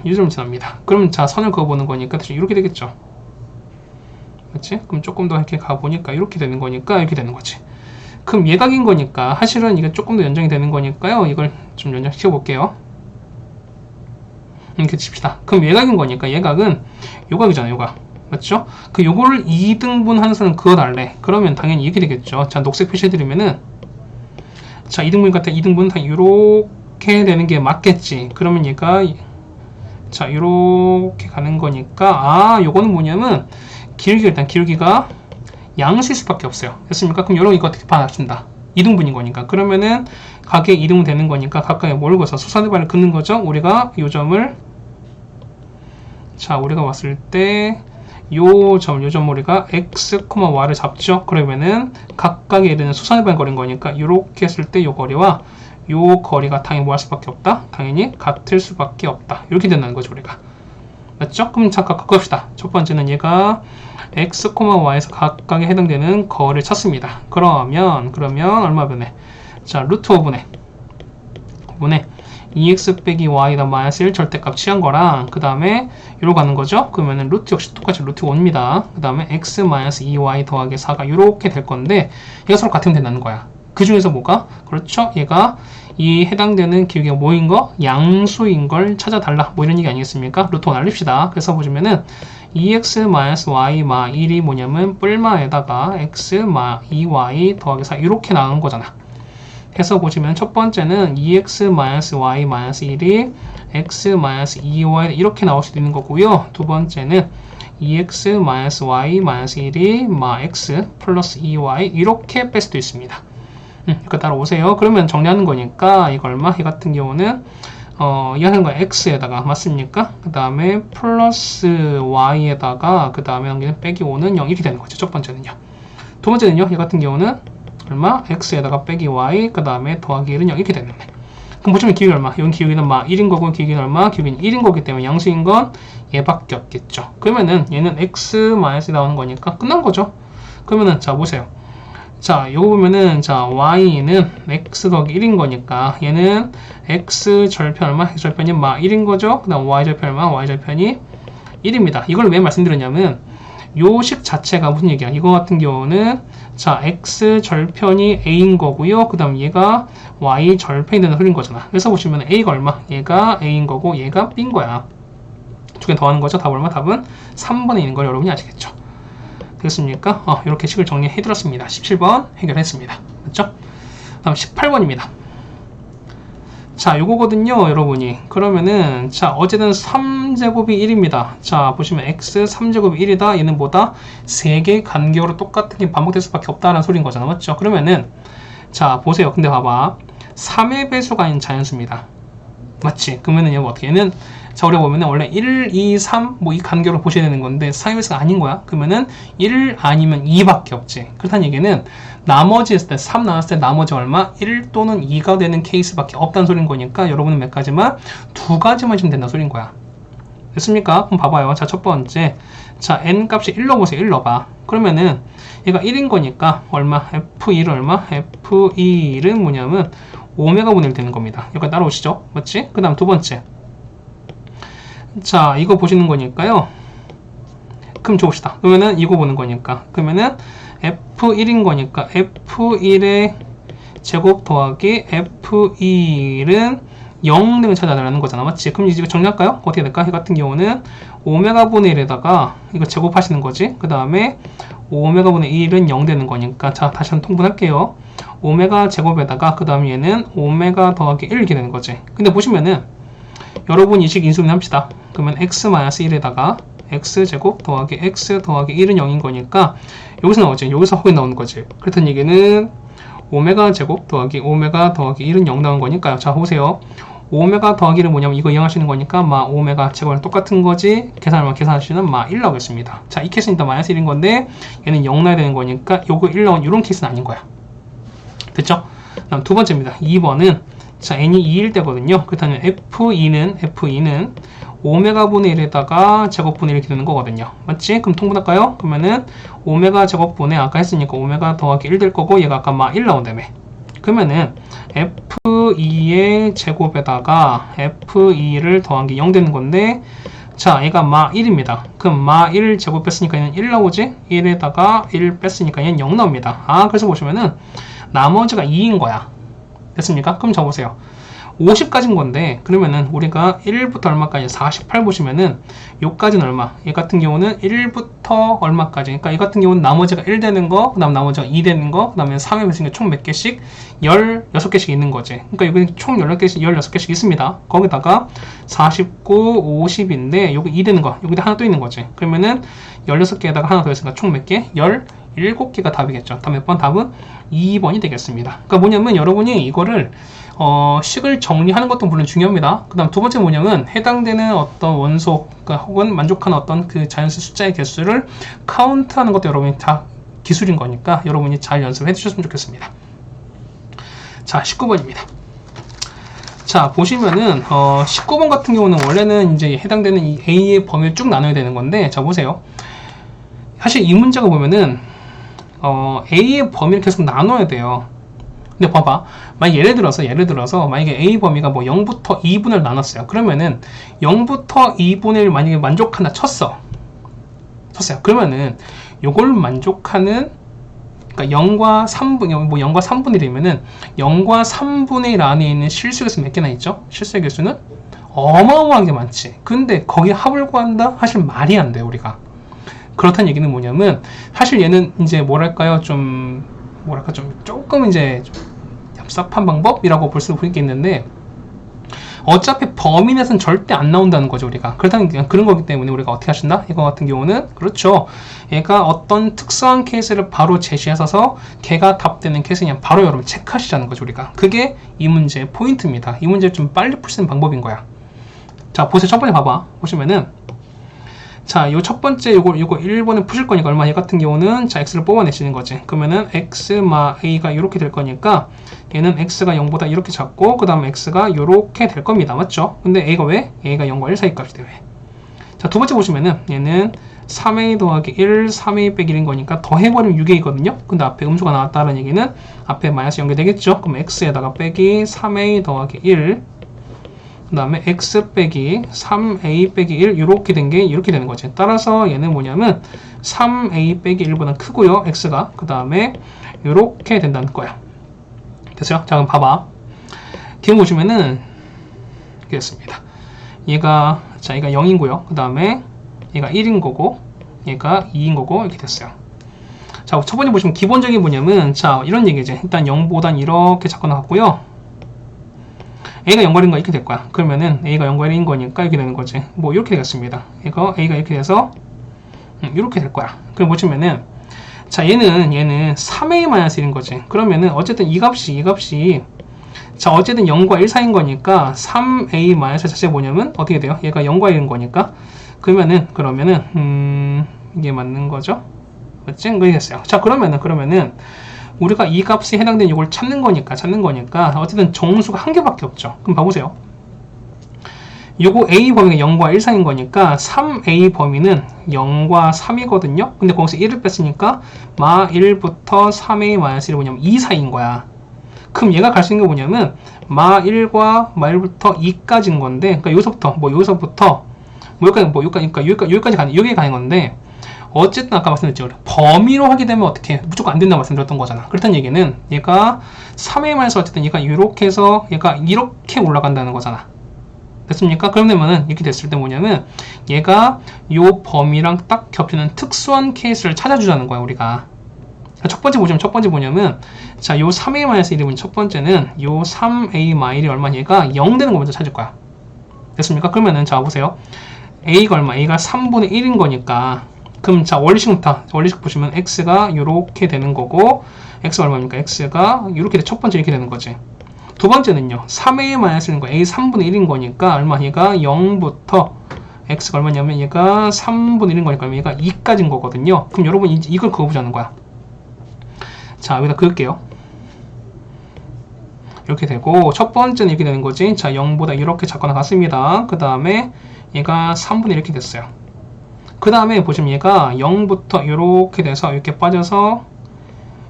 요점 지납니다. 그럼 자, 선을 그어보는 거니까 이렇게 되겠죠. 그렇지? 그럼 조금 더 이렇게 가보니까 이렇게 되는 거니까 이렇게 되는 거지. 그럼 예각인 거니까 사실은 이게 조금 더 연장이 되는 거니까요. 이걸 좀 연장시켜 볼게요. 이렇게 칩시다. 그럼 예각인 거니까 예각은 요각이잖아, 요각. 맞죠? 그 요거를 2등분 하는 선을 그어달래. 그러면 당연히 이렇게 되겠죠. 자, 녹색 표시해드리면은 자, 2등분 같아. 2등분 다 요렇게 되는 게 맞겠지. 그러면 얘가 자, 요렇게 가는 거니까 요거는 뭐냐면 기울기가 일단 기울기가 양수일 수밖에 없어요. 됐습니까? 그럼 요런 이거 어떻게 받아준다. 2등분인 거니까. 그러면은 각의 2등분 되는 거니까 각각에 뭘 그어서 수선해발을 긋는 거죠. 우리가 요 점을 자, 우리가 봤을 때 요 점 우리가 x, y를 잡죠. 그러면은 각각에 이르는 수선해발 거리인 거니까 요렇게 했을 때 요 거리와 요 거리가 당연히 뭐 할 수밖에 없다? 당연히 같을 수밖에 없다. 이렇게 된다는 거죠, 우리가. 맞죠? 그럼 잠깐 바꿔봅시다. 첫 번째는 얘가 x, y에서 각각에 해당되는 거리를 찾습니다. 그러면 얼마 변해? 자, 루트 5분의 2x 빼기 y다 마이너스 1 절대값 취한 거랑 그 다음에 이로 가는 거죠. 그러면은 루트 역시 똑같이 루트 5입니다. 그 다음에 x 마이너스 2y 더하기 4가 이렇게 될 건데 얘가 서로 같으면 된다는 거야. 그 중에서 뭐가? 그렇죠. 얘가 이 해당되는 기울기가 뭐인 거? 양수인 걸 찾아달라. 뭐 이런 얘기 아니겠습니까? 루트 5 날립시다. 그래서 보시면은 2x 마이너스 y 마 1이 뭐냐면 뿔마에다가 x 마 2y 더하기 4 이렇게 나온 거잖아. 해서 보시면 첫 번째는 2x 마이너스 y 마이너스 1이 x 마이너스 2y 이렇게 나올 수도 있는 거고요. 두 번째는 2x 마이너스 y 마이너스 1이 마 x 플러스 2y 이렇게 뺄 수도 있습니다. 이거 따라오세요. 그러면 정리하는 거니까 이거 얼마? 이 같은 경우는 이 하는 거 x에다가 맞습니까? 그 다음에 플러스 y에다가 그 다음에 여기는 빼기 5는 0 이렇게 되는 거죠. 첫 번째는요. 두 번째는요. 이 같은 경우는 얼마? x에다가 빼기 y 그 다음에 더하기 1은 0 이렇게 되는 거네. 그럼 보시면 기울기 얼마? 여기 기울기는 마 1인 거고 기울기는 얼마? 기울기는 1인 거기 때문에 양수인 건 얘밖에 없겠죠. 그러면은 얘는 x 마이너스 나오는 거니까 끝난 거죠. 그러면은 자 보세요. 자 요거 보면은 자 y는 x 더하기 1인 거니까 얘는 x 절편 얼마? x 절편이 마 1인 거죠. 그 다음 y 절편 얼마? y 절편이 1입니다. 이걸 왜 말씀드렸냐면 요 식 자체가 무슨 얘기야? 이거 같은 경우는 자 x 절편이 a인 거고요. 그 다음 얘가 y 절편이 되는 흐린 거잖아. 그래서 보시면 a가 얼마? 얘가 a인 거고 얘가 b인 거야. 두 개 더하는 거죠. 답 얼마? 답은 3번에 있는 걸 여러분이 아시겠죠? 되겠습니까? 이렇게 식을 정리해 드렸습니다. 17번 해결했습니다. 맞죠? 다음 18번입니다. 자, 요거거든요, 여러분이. 그러면은, 자, 어쨌든 3제곱이 1입니다. 자, 보시면 x 3제곱이 1이다. 얘는 뭐다? 3개의 간격으로 똑같은 게 반복될 수밖에 없다는 소리인 거잖아. 맞죠? 그러면은, 자, 보세요. 근데 봐봐. 3의 배수가 아닌 자연수입니다. 맞지? 그러면은 얘가 어떻게? 얘는, 자, 우리가 보면은 원래 1, 2, 3, 뭐 이 간격으로 보셔야 되는 건데, 3의 배수가 아닌 거야. 그러면은 1 아니면 2밖에 없지. 그렇다는 얘기는, 나머지 했을 때 3 나왔을 때 나머지 얼마? 1 또는 2가 되는 케이스밖에 없다는 소린 거니까 여러분은 몇 가지만? 2가지만 주면 된다는 소린 거야. 됐습니까? 그럼 봐봐요. 자, 첫 번째. 자, n 값이 1 넣어보세요. 1 넣어봐. 그러면은 얘가 1인 거니까 얼마? f2를 얼마? f2는 뭐냐면 오메가 분의 1 되는 겁니다. 여기까지 따라오시죠. 맞지? 그 다음 두 번째. 자, 이거 보시는 거니까요. 그럼 줘봅시다. 그러면은 이거 보는 거니까. 그러면은 F1인 거니까 F1의 제곱 더하기 F1은 0 되면 찾아달라는 거잖아. 맞지? 그럼 이제 정리할까요? 어떻게 될까? 이 같은 경우는 오메가 분의 1에다가 이거 제곱하시는 거지. 그 다음에 오메가 분의 1은 0 되는 거니까 자, 다시 한번 통분할게요. 오메가 제곱에다가 그 다음 얘는 오메가 더하기 1 이렇게 되는 거지. 근데 보시면은 여러분 이 식 인수분 합시다. 그러면 x-1에다가 x제곱 더하기 x 더하기 1은 0인 거니까 여기서 나오지. 여기서 허기 나오는 거지. 그렇다는 얘기는 오메가 제곱 더하기 오메가 더하기 1은 0 나온 거니까요. 자, 보세요. 오메가 더하기는 뭐냐면 이거 이용하시는 거니까 마 오메가 제곱은 똑같은 거지. 계산하시면 마 1 나오겠습니다. 자, 이 케이스는 일단 마이너스 1인 건데 얘는 0 나야 되는 거니까 요거 1 나온 이런 케이스는 아닌 거야. 됐죠? 다음 두 번째입니다. 2번은 자, n이 2일 때거든요. 그렇다면 F2는 오메가 분의 1에다가 제곱 분의 1 이렇게 되는 거거든요. 맞지? 그럼 통분할까요? 그러면은 오메가 제곱 분의 아까 했으니까 오메가 더하기 1 될 거고 얘가 아까 마 1 나온다며. 그러면은 F F2의 제곱에다가 F2를 더한 게 0 되는 건데, 자, 얘가 마 1입니다. 그럼 마 1 제곱 뺐으니까 얘는 1 나오지? 1에다가 1 뺐으니까 얘는 0 나옵니다. 아, 그래서 보시면은 나머지가 2인 거야. 됐습니까? 그럼 적어보세요. 50까지인 건데, 그러면은 우리가 1부터 얼마까지? 48 보시면은 요까지는 얼마? 얘 같은 경우는 1부터 얼마까지? 그러니까 이 같은 경우는 나머지가 1 되는 거, 그 다음 나머지가 2 되는 거, 그 다음에 3에 있으니까 총 몇 개씩? 16개씩 있는 거지. 그러니까 여기 총 16개씩 있습니다. 거기다가 49, 50인데 요거 2 되는 거, 여기다 하나 또 있는 거지. 그러면은 16개에다가 하나 더 있으니까 총 몇 개? 17개가 답이겠죠. 답 몇 번? 답은 2번이 되겠습니다. 그러니까 뭐냐면 여러분이 이거를 식을 정리하는 것도 물론 중요합니다. 그 다음 두 번째 뭐냐면 해당되는 어떤 원소 그러니까 혹은 만족하는 어떤 그 자연수 숫자의 개수를 카운트하는 것도 여러분이 다 기술인 거니까 여러분이 잘 연습해 주셨으면 좋겠습니다. 자, 19번입니다. 자, 보시면은 19번 같은 경우는 원래는 이제 해당되는 이 A의 범위를 쭉 나눠야 되는 건데, 자 보세요. 사실 이 문제가 보면은 A의 범위를 계속 나눠야 돼요. 근데 봐봐. 만약 예를 들어서 만약에 A 범위가 뭐 0부터 2분을 나눴어요. 그러면은 0부터 2분을 만약에 만족한다 쳤어요. 그러면은 요걸 만족하는 그러니까 0과 3분, 뭐 0과 3분의 1이면은 0과 3분의 1 안에 있는 실수의 개수 몇 개나 있죠? 실수의 개수는 어마어마하게 많지. 근데 거기에 합을 구한다? 사실 말이 안 돼요, 우리가. 그렇다는 얘기는 뭐냐면 사실 얘는 이제 뭐랄까요? 좀 조금 이제 좀 얍삽한 방법이라고 볼 수 있겠는데, 어차피 범위 내에서는 절대 안 나온다는 거죠, 우리가. 그렇다는 그런 거기 때문에 우리가 어떻게 하신다? 이거 같은 경우는 그렇죠. 얘가 어떤 특수한 케이스를 바로 제시해서 걔가 답되는 케이스냐 바로 여러분 체크하시자는 거죠, 우리가. 그게 이 문제의 포인트입니다. 이 문제를 좀 빨리 풀 수 있는 방법인 거야. 자, 보세요. 첫 번째 봐봐. 보시면은 자, 요 첫 번째 요거 1번을 푸실 거니까 얼마? 얘 같은 경우는 자, x를 뽑아내시는 거지. 그러면은 x 마 a가 이렇게 될 거니까 얘는 x가 0보다 이렇게 작고 그 다음에 x가 이렇게 될 겁니다. 맞죠? 근데 a가 왜? a가 0과 1 사이 값이 돼. 왜? 자, 두 번째 보시면은 얘는 3a 더하기 1, 3a 빼기 1인 거니까 더해버리면 6a거든요. 근데 앞에 음수가 나왔다는 얘기는 앞에 마이너스 연결되겠죠? 그럼 x에다가 빼기 3a 더하기 1, 그 다음에 x 빼기 3a 빼기 1 이렇게 된 게 이렇게 되는 거지. 따라서 얘는 뭐냐면 3a 빼기 1보다 크고요, x가. 그 다음에 이렇게 된다는 거야. 됐어요? 자, 그럼 봐봐. 뒤에 보시면은 이렇게 됐습니다. 얘가 0이고요. 그 다음에 얘가 1인 거고 얘가 2인 거고 이렇게 됐어요. 자, 첫 번째 보시면 기본적인 뭐냐면 자, 이런 얘기지. 일단 0보단 이렇게 작거 나갔고요. a가 0과 1인 거 이렇게 될 거야. 그러면은 a가 0과 1인 거니까 이렇게 되는 거지. 뭐 이렇게 되겠습니다. 이거 a가 이렇게 돼서 이렇게 될 거야. 그럼 보시면은 자, 얘는 3a-1인 거지. 그러면은 어쨌든 이 값이 자, 어쨌든 0과 1 사이인 거니까 3a- 자체가 뭐냐면 어떻게 돼요? 얘가 0과 1인 거니까 그러면은 이게 맞는 거죠? 맞지? 그게 됐어요. 자, 그러면은 우리가 이 값에 해당되는 이걸 찾는 거니까 어쨌든 정수가 한 개밖에 없죠. 그럼 봐보세요. 요거 a 범위가 0과 1 사이인 거니까 3a 범위는 0과 3이거든요. 근데 거기서 1을 뺐으니까 마 1부터 3a-1이 뭐냐면 2 사이인 거야. 그럼 얘가 갈 수 있는 게 뭐냐면 마 1과 마 1부터 2까지인 건데, 그러니까 여기서부터 여기까지 가는 건데, 어쨌든 아까 말씀드렸죠. 범위로 하게 되면 어떻게 무조건 안 된다고 말씀드렸던 거잖아. 그렇다는 얘기는 얘가 3a-1에서 어쨌든 얘가 이렇게 해서 얘가 이렇게 올라간다는 거잖아. 됐습니까? 그러면은 이렇게 됐을 때 뭐냐면 얘가 요 범위랑 딱 겹치는 특수한 케이스를 찾아주자는 거야, 우리가. 첫 번째 뭐냐면 자, 요 3a-1이 첫 번째는 요 3a-1이 얼마냐, 얘가 0 되는 거 먼저 찾을 거야. 됐습니까? 그러면은 자, 보세요. a가 얼마? a가 3분의 1인 거니까 그럼 자, 원리식 보시면 x가 이렇게 되는 거고 x가 얼마입니까? x가 이렇게 첫 번째 이렇게 되는 거지. 두 번째는요, 3a-1인 거 a 3분의 1인 거니까 얼마? 얘가 0부터 x가 얼마냐면 얘가 3분의 1인 거니까 얘가 2까지인 거거든요. 그럼 여러분 이걸 그어보자는 거야. 자, 여기다 그을게요. 이렇게 되고 첫 번째는 이렇게 되는 거지. 자, 0보다 이렇게 작거나 같습니다. 그 다음에 얘가 3분의 1 이렇게 됐어요. 그 다음에 보시면 얘가 0부터 이렇게 돼서 이렇게 빠져서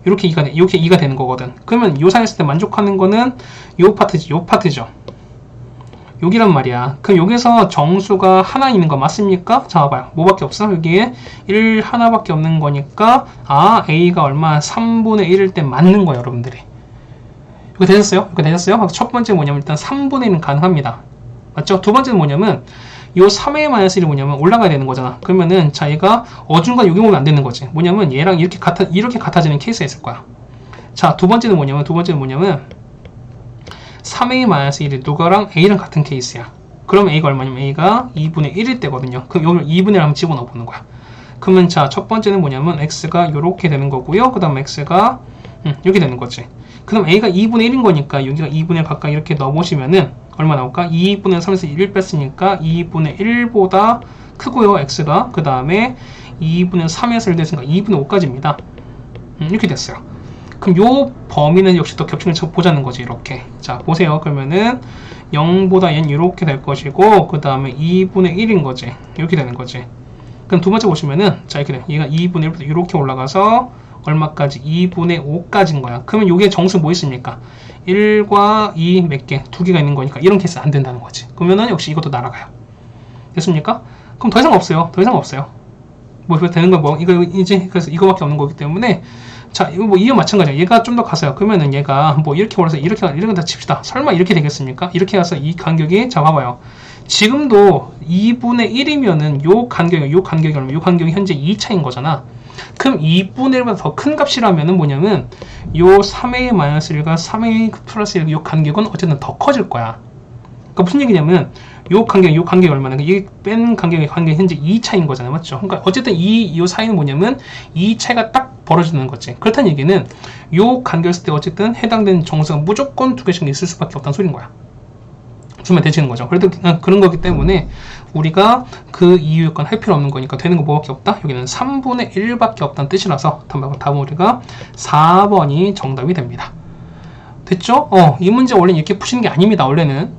이렇게 2가 되는 거거든. 그러면 요 사이에 있을 때 만족하는 거는 요 파트죠. 여기란 말이야. 그럼 여기서 정수가 하나 있는 거 맞습니까? 자, 봐봐요. 뭐밖에 없어? 여기에 1 하나밖에 없는 거니까 A가 얼마? 3분의 1일 때 맞는 거예요, 여러분들이. 이거 되셨어요? 첫 번째 뭐냐면 일단 3분의 1은 가능합니다. 맞죠? 두 번째는 뭐냐면 요 3a 마이너스 1이 뭐냐면 올라가야 되는 거잖아. 그러면은 자, 얘가 어중간 여기 오면 안 되는 거지. 뭐냐면 얘랑 이렇게 같아지는 케이스가 있을 거야. 자, 두 번째는 뭐냐면 3a 마이너스 1이 누가랑 a랑 같은 케이스야. 그럼 a가 얼마냐면 a가 2분의 1일 때거든요. 그럼 여기를 2분의 1 한번 집어넣어 보는 거야. 그러면 자, 첫 번째는 뭐냐면 x가 요렇게 되는 거고요. 그 다음 x가 이렇게 되는 거지. 그럼 a가 2분의 1인 거니까 여기가 2분의 1 가까이 이렇게 넣어보시면은 얼마 나올까? 2분의 3에서 1 뺐으니까 2분의 1보다 크고요, x가. 그 다음에 2분의 3에서 1 됐으니까 2분의 5까지입니다. 이렇게 됐어요. 그럼 요 범위는 역시 또 겹치는 척 보자는 거지, 이렇게. 자, 보세요. 그러면은 0보다 얘는 이렇게 될 것이고, 그 다음에 2분의 1인 거지. 이렇게 되는 거지. 그럼 두 번째 보시면은, 자, 이렇게 돼. 얘가 2분의 1부터 이렇게 올라가서 얼마까지? 2분의 5까지인 거야. 그러면 요게 정수 뭐 있습니까? 1과 2 몇 개? 두 개가 있는 거니까 이런 케이스 안 된다는 거지. 그러면은 역시 이것도 날아가요. 됐습니까? 그럼 더 이상 없어요. 뭐 되는 건 뭐 이거 이제 그래서 이거밖에 없는 거기 때문에 자, 이거 뭐 이와 마찬가지야. 얘가 좀 더 가서요. 그러면은 얘가 뭐 이렇게 올라서 이렇게 다 칩시다. 설마 이렇게 되겠습니까? 이렇게 가서 이 간격이 자, 봐봐요. 지금도 2분의 1이면은 요 간격이 얼마? 요 간격이 현재 2차인 거잖아. 그럼 2분의 1보다 더 큰 값이라면은 뭐냐면 요 3a-1과 3a 플러스 1, 요 간격은 어쨌든 더 커질 거야. 그러니까 무슨 얘기냐면 요 간격이 얼마나? 이 뺀 간격이 현재 2차인 거잖아요. 맞죠? 그러니까 어쨌든 요 사이는 뭐냐면 2차가 딱 벌어지는 거지. 그렇다는 얘기는 요 간격일 때 어쨌든 해당되는 정수가 무조건 두 개씩 있을 수밖에 없다는 소린 거야. 주면 되시는 거죠. 그래도 그런 거기 때문에 우리가 그 이유권 할 필요 없는 거니까 되는 거 뭐밖에 없다? 여기는 3분의 1밖에 없다는 뜻이라서 답은 우리가 4번이 정답이 됩니다. 됐죠? 이 문제 원래는 이렇게 푸시는 게 아닙니다.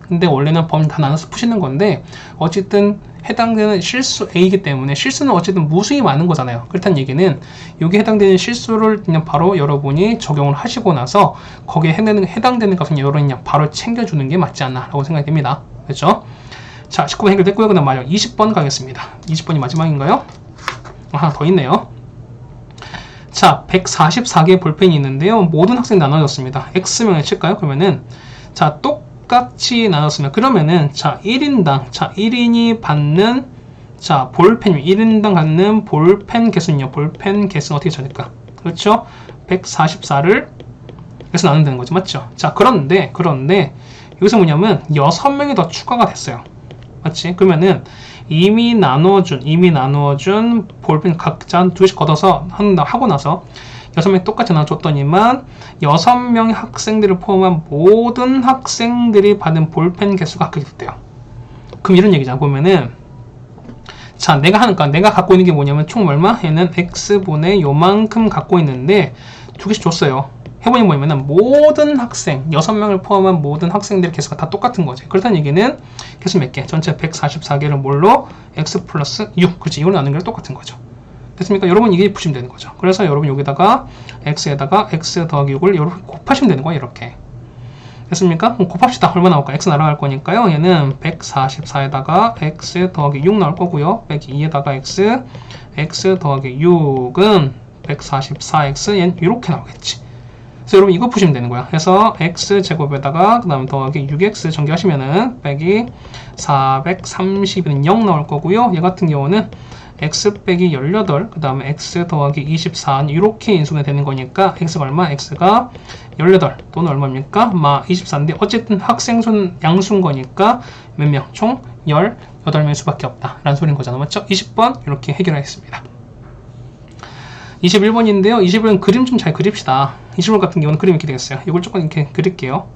근데 원래는 범위 다 나눠서 푸시는 건데 어쨌든 해당되는 실수 A이기 때문에 실수는 어쨌든 무수히 많은 거잖아요. 그렇다는 얘기는 여기 해당되는 실수를 그냥 바로 여러분이 적용을 하시고 나서 거기에 해당되는 값은 여러분이 그냥 바로 챙겨주는 게 맞지 않나 라고 생각이 됩니다. 됐죠? 자, 19번 해결됐고요. 그 다음 마지막 20번 가겠습니다. 20번이 마지막인가요? 하나 더 있네요. 자, 144개의 볼펜이 있는데요. 모든 학생이 나눠졌습니다. X명을 칠까요? 그러면은 자, 똑같이 나눴으면 그러면은 자, 1인이 받는 자, 볼펜 1인당 갖는 볼펜 개수는요. 볼펜 개수는 어떻게 찾을까? 그렇죠? 144를 그래서 나눈다는 거죠. 맞죠? 자, 그런데 여기서 뭐냐면 6명이 더 추가가 됐어요. 맞지? 그러면은 이미 나누어준 볼펜 각자 두 개씩 걷어서 하고 나서 6명이 똑같이 나눠줬더니만 6명의 학생들을 포함한 모든 학생들이 받은 볼펜 개수가 그렇게 됐대요. 그럼 이런 얘기잖아. 보면은 자, 내가 갖고 있는 게 뭐냐면 총 얼마? 얘는 x분의 요만큼 갖고 있는데 두 개씩 줬어요. 해보니 뭐냐면 모든 학생 6명을 포함한 모든 학생들의 개수가 다 똑같은 거지. 그렇다는 얘기는 개수 몇 개? 전체 144개를 뭘로? x 플러스 6. 그렇지. 이걸로 나누는 게 똑같은 거죠. 됐습니까? 여러분 이게 푸시면 되는 거죠. 그래서 여러분 여기다가 x에다가 x 더하기 6을 이렇게 곱하시면 되는 거예요. 이렇게. 됐습니까? 곱합시다. 얼마 나올까? x 날아갈 거니까요. 얘는 144에다가 x 더하기 6 나올 거고요. 빼기 2에다가 x 더하기 6은 144x 얘는 이렇게 나오겠지. 그래서 여러분 이거 푸시면 되는 거야. 그래서 x제곱에다가 그 다음 더하기 6x 전개하시면은 빼기 430은 0 나올 거고요. 얘 같은 경우는 x 빼기 18, 그 다음에 x 더하기 24 이렇게 인수가 되는 거니까 x가 얼마? x가 18 또는 얼마입니까? 24인데 어쨌든 학생 수는 양수인 거니까 몇 명? 총 18명 수밖에 없다 라는 소리인 거잖아. 맞죠? 20번 이렇게 해결하겠습니다. 21번인데요. 21번 그림 좀 잘 그립시다. 21번 같은 경우는 그림이 이렇게 되겠어요. 이걸 조금 이렇게 그릴게요.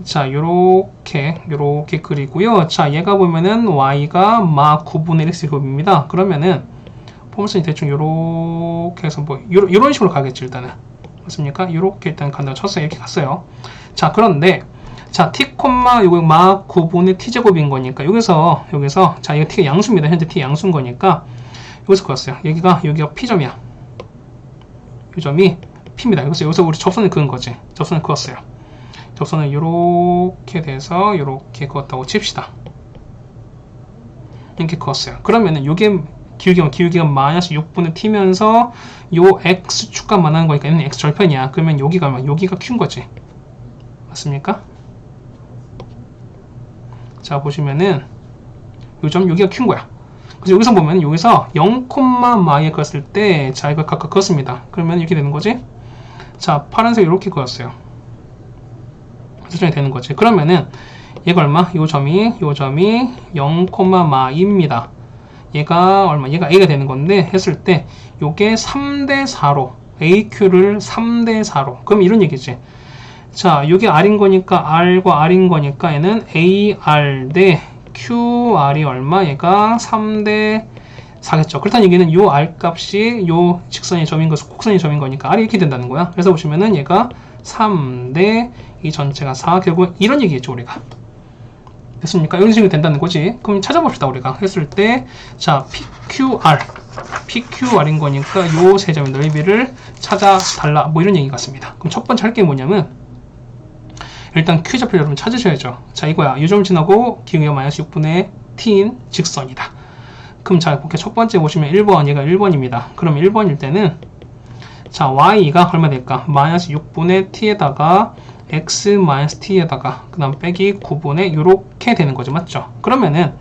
자, 요렇게 그리고요. 자, 얘가 보면은 y가 마 9분의 1x 제곱입니다. 그러면은 포물선이 대충 요렇게 해서 뭐 요런 식으로 가겠지 일단은. 맞습니까? 요렇게 일단 간다고 쳤어요. 이렇게 갔어요. 자, 그런데 자, t, 요거 마 9분의 t 제곱인 거니까 여기서 자, 이거 t가 양수입니다. 현재 t 양수인 거니까 여기서 그었어요. 여기가 p점이야. 이 점이 P입니다. 여기서 우리 접선을 그은 거지. 접선을 그었어요. 접선을 요렇게 돼서 요렇게 그었다고 칩시다. 이렇게 그었어요. 그러면은 요게 기울기가 마이너스 6분의 t면서 요 x축과 만나는 거니까 얘는 x 절편이야. 그러면 여기가 Q인 거지. 맞습니까? 자, 보시면은 요점 여기가 Q인 거야. 그래서 여기서 보면 여기서 0,마에 그었을 때 자, 이거 각각 그었습니다. 그러면 이렇게 되는 거지. 자, 파란색 이렇게 그었어요. 설정이 되는 거지. 그러면은 얘가 얼마? 요 점이 0,마입니다. 얘가 얼마? 얘가 A가 되는 건데 했을 때 요게 3대 4로 AQ를 3대 4로 그럼 이런 얘기지. 자, 요게 R인 거니까 R과 R인 거니까 얘는 AR 대 QR이 얼마? 얘가 3대 4겠죠. 그렇다는 얘기는 요 R 값이 요 직선의 점인 것은 곡선의 점인 거니까 R이 이렇게 된다는 거야. 그래서 보시면은 얘가 3대 이 전체가 4 결국 이런 얘기겠죠 우리가. 됐습니까? 이런 식으로 된다는 거지. 그럼 찾아봅시다 우리가 했을 때 자 PQR인 거니까 요 세 점의 넓이를 찾아달라 뭐 이런 얘기 같습니다. 그럼 첫 번째 할 게 뭐냐면 일단 Q좌표 여러분 찾으셔야죠. 자, 이거야. 이 점 지나고 기울기가 마이너스 6분의 t인 직선이다. 그럼 자, 이렇게 첫 번째 보시면 1번, 얘가 1번입니다. 그럼 1번일 때는 자, y가 얼마 될까? 마이너스 6분의 t에다가 x 마이너스 t에다가 그 다음 빼기 9분의 요렇게 되는 거죠. 맞죠? 그러면은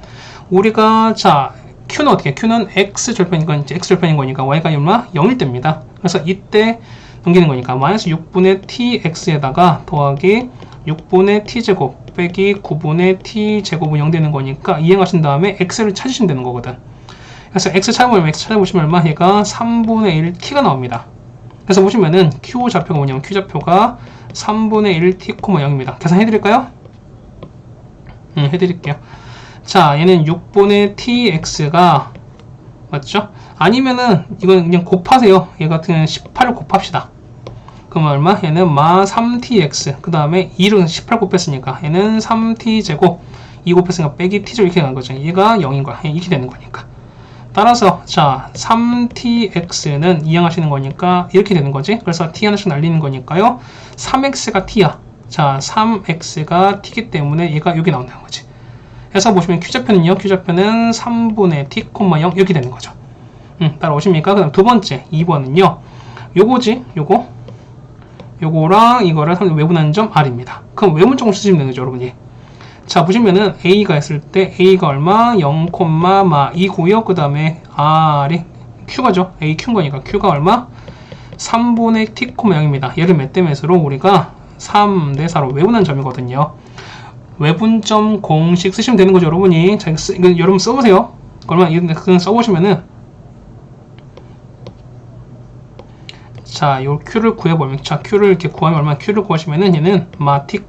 우리가 자, q는 어떻게? q는 x 절편인 거니까 y가 얼마? 0일 때입니다. 그래서 이때 넘기는 거니까 마이너스 6분의 tx에다가 더하기 6분의 t제곱 빼기 9분의 t제곱은 0 되는 거니까 이행하신 다음에 x를 찾으시면 되는 거거든. 그래서 x 찾아보시면 얼마? 얘가 3분의 1 t가 나옵니다. 그래서 보시면은 q좌표가 뭐냐면 q좌표가 3분의 1 t, 0입니다. 계산해드릴까요? 해드릴게요. 자, 얘는 6분의 tx가 맞죠? 아니면은 이건 그냥 곱하세요. 얘 같은 경우는 18을 곱합시다. 그럼 얼마? 얘는 마 3tx 그 다음에 1은 18 곱했으니까 얘는 3t제곱 2 곱했으니까 빼기 t제곱 이렇게 가는 거죠. 얘가 0인 거야. 이렇게 되는 거니까. 따라서 자 3tx는 이항하시는 거니까 이렇게 되는 거지. 그래서 t 하나씩 날리는 거니까요. 3x가 t야. 자 3x가 t이기 때문에 얘가 여기 나온다는 거지. 그래서 보시면 Q좌표는요. Q좌표는 3분의 t, 0 이렇게 되는 거죠. 따라오십니까? 그 다음 두 번째 2번은요. 요거지. 요거랑 이거를 외분하는 점 R입니다. 그럼 외분점을 쓰시면 되는 거죠, 여러분이. 자, 보시면은 A가 했을 때 A가 얼마? 0,2고요. 그 다음에 R이 Q가죠. A Q인 거니까 Q가 얼마? 3분의 t, 0입니다. 얘를 몇 대 몇으로 우리가 3대 4로 외분한 점이거든요. 외분점 공식 쓰시면 되는 거죠, 여러분이. 자, 이거 여러분 써보세요. 얼마 그냥 써보시면은 자, 요 Q를 구해보면 자, Q를 이렇게 구하면 얼마? Q를 구하시면은 얘는 마 t,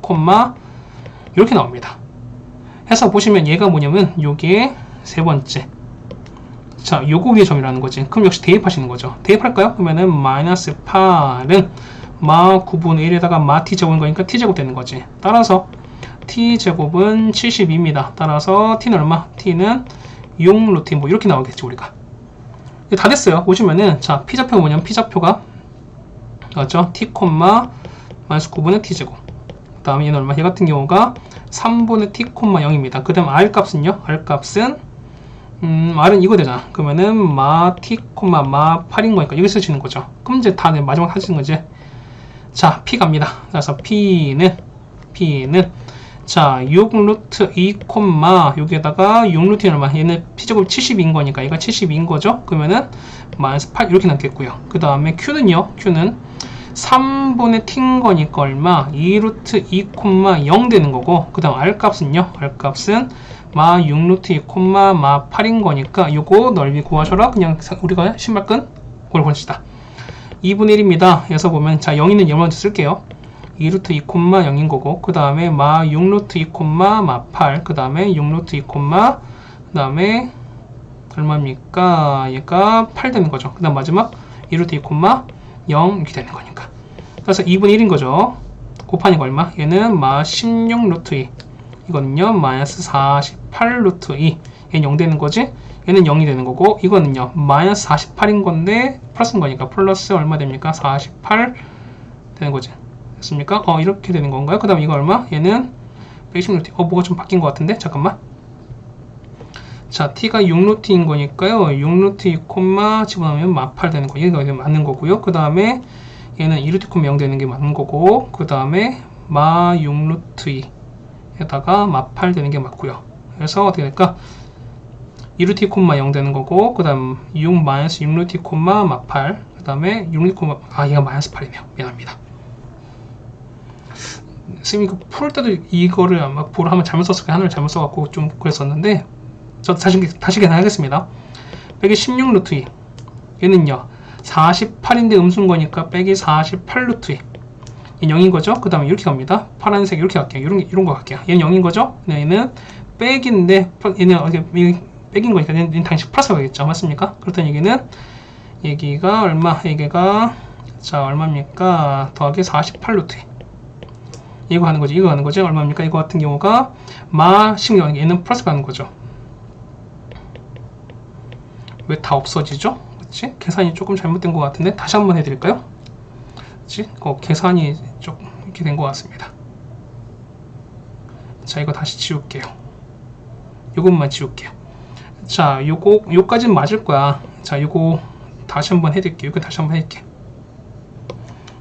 이렇게 나옵니다. 해서 보시면 얘가 뭐냐면 요게 세 번째. 자, 요거 위의 점이라는 거지. 그럼 역시 대입하시는 거죠. 대입할까요? 그러면은 마이너스 8은 마 9분의 1에다가 마 t제곱인 거니까 t제곱 되는 거지. 따라서 t제곱은 72입니다. 따라서 t는 얼마? t는 6루트 뭐 이렇게 나오겠지 우리가. 다 됐어요. 보시면은 자, p좌표가 뭐냐면 p좌표가 맞죠? t, 마이너스 9분의 t제곱. 그 다음에 얘는 얼마? 얘 같은 경우가 3분의 t, 0입니다. 그 다음 r 값은요? r 값은 r은 이거 되잖아. 그러면은 마 t, 마 8인 거니까 여기 쓰시는 거죠. 그럼 이제 다 마지막 하시는 거지. 자, p 갑니다. 그래서 p는 자, 6루트 2, 여기에다가 6루트는 얼마? 얘는 p제곱 72인 거니까 얘가 72인 거죠. 그러면은 마이너스 8 이렇게 남겠고요. 그 다음에 q는요. q는 3분의 t인 거니까 얼마? 2루트 2, 0 되는 거고 그 다음 r 값은요. r 값은 마 6루트 2, 마 8인 거니까 요거 넓이 구하셔라. 그냥 우리가 신발끈 그걸 보냅시다. 2분의 1입니다. 그래서 보면 자 0 있는 0 먼저 쓸게요. 2루트 2, 0인 거고 그 다음에 마 6루트 2, 마 8, 그 다음에 6루트 2, 그 다음에 얼마입니까? 얘가 8 되는 거죠. 그 다음 마지막 2루트 2, 0 이렇게 되는 거니까. 그래서 2분의 1인 거죠. 곱하니까 얼마? 얘는 마 16루트 2 이거는요 마이너스 48 루트 2 얘는 0 되는 거지. 얘는 0이 되는 거고 이거는요 마이너스 48인 건데 플러스인 거니까 플러스 얼마 됩니까? 48 되는 거지. 됐습니까? 이렇게 되는 건가요? 그 다음 이거 얼마? 얘는 116루트. 뭐가 좀 바뀐 것 같은데? 잠깐만. 자, t가 6루트인 거니까요. 6루트 2, 집어넣으면 마8 되는 거. 얘가 맞는 거고요. 그 다음에 얘는 2루트 0 되는 게 맞는 거고, 그 다음에 마 6루트 2에다가 마8 되는 게 맞고요. 그래서 어떻게 될까? 2루트 2, 0 되는 거고, 그 다음 6 마이너스 6루트 2, 마8, 그 다음에 6루트 2, 얘가 마이너스 8이네요. 미안합니다. 선생님이 풀 때도 이거를 아마 보를 한번 잘못 썼을 거예요. 하나를 잘못 써갖고 좀 그랬었는데, 저 다시 계산하겠습니다. 빼기 16루트 2. 얘는요, 48인데 음수인 거니까 빼기 48루트 2. 얘는 0인 거죠? 그 다음에 이렇게 갑니다. 파란색 이렇게 갈게요. 이런 거 갈게요. 얘는 0인 거죠? 얘는 빼기인데, 얘는 빼기인 거니까 얘는 당연히 플러스 가겠죠? 맞습니까? 그렇다는 얘기는, 여기가 얼마? 여기가, 자, 얼마입니까? 더하기 48루트 2. 이거 하는 거지. 이거 하는 거지. 얼마입니까? 이거 같은 경우가, 마 16, 얘는 플러스 가는 거죠. 왜 다 없어지죠? 그치? 계산이 조금 잘못된 것 같은데 다시 한번 해드릴까요? 그치? 계산이 좀 이렇게 된 것 같습니다. 자, 이거 다시 지울게요. 요것만 지울게요. 자, 요까지는 맞을 거야. 자, 요거 다시 한번 해드릴게요. 이거 다시 한번 해드릴게요.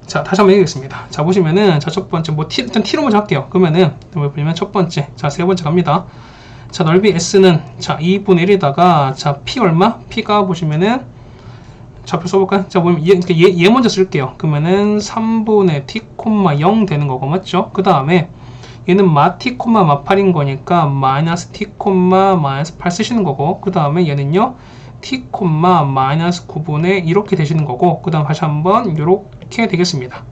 자, 다시 한번 해드리겠습니다. 자, 보시면은 자, 첫 번째 일단 t로 먼저 할게요. 그러면은 뭐 보면 첫 번째, 자, 세 번째 갑니다. 자, 넓이 s는 자 2분의 1에다가 자 p 얼마? p가 보시면은 좌표 써볼까요? 자, 보면 얘 먼저 쓸게요. 그러면은 3분의 t, 0 되는 거고 맞죠? 그 다음에 얘는 마 t, 마 8인 거니까 마이너스 t, 마이너스 8 쓰시는 거고 그 다음에 얘는요 t, 마이너스 9분의 이렇게 되시는 거고 그 다음 다시 한번 이렇게 되겠습니다.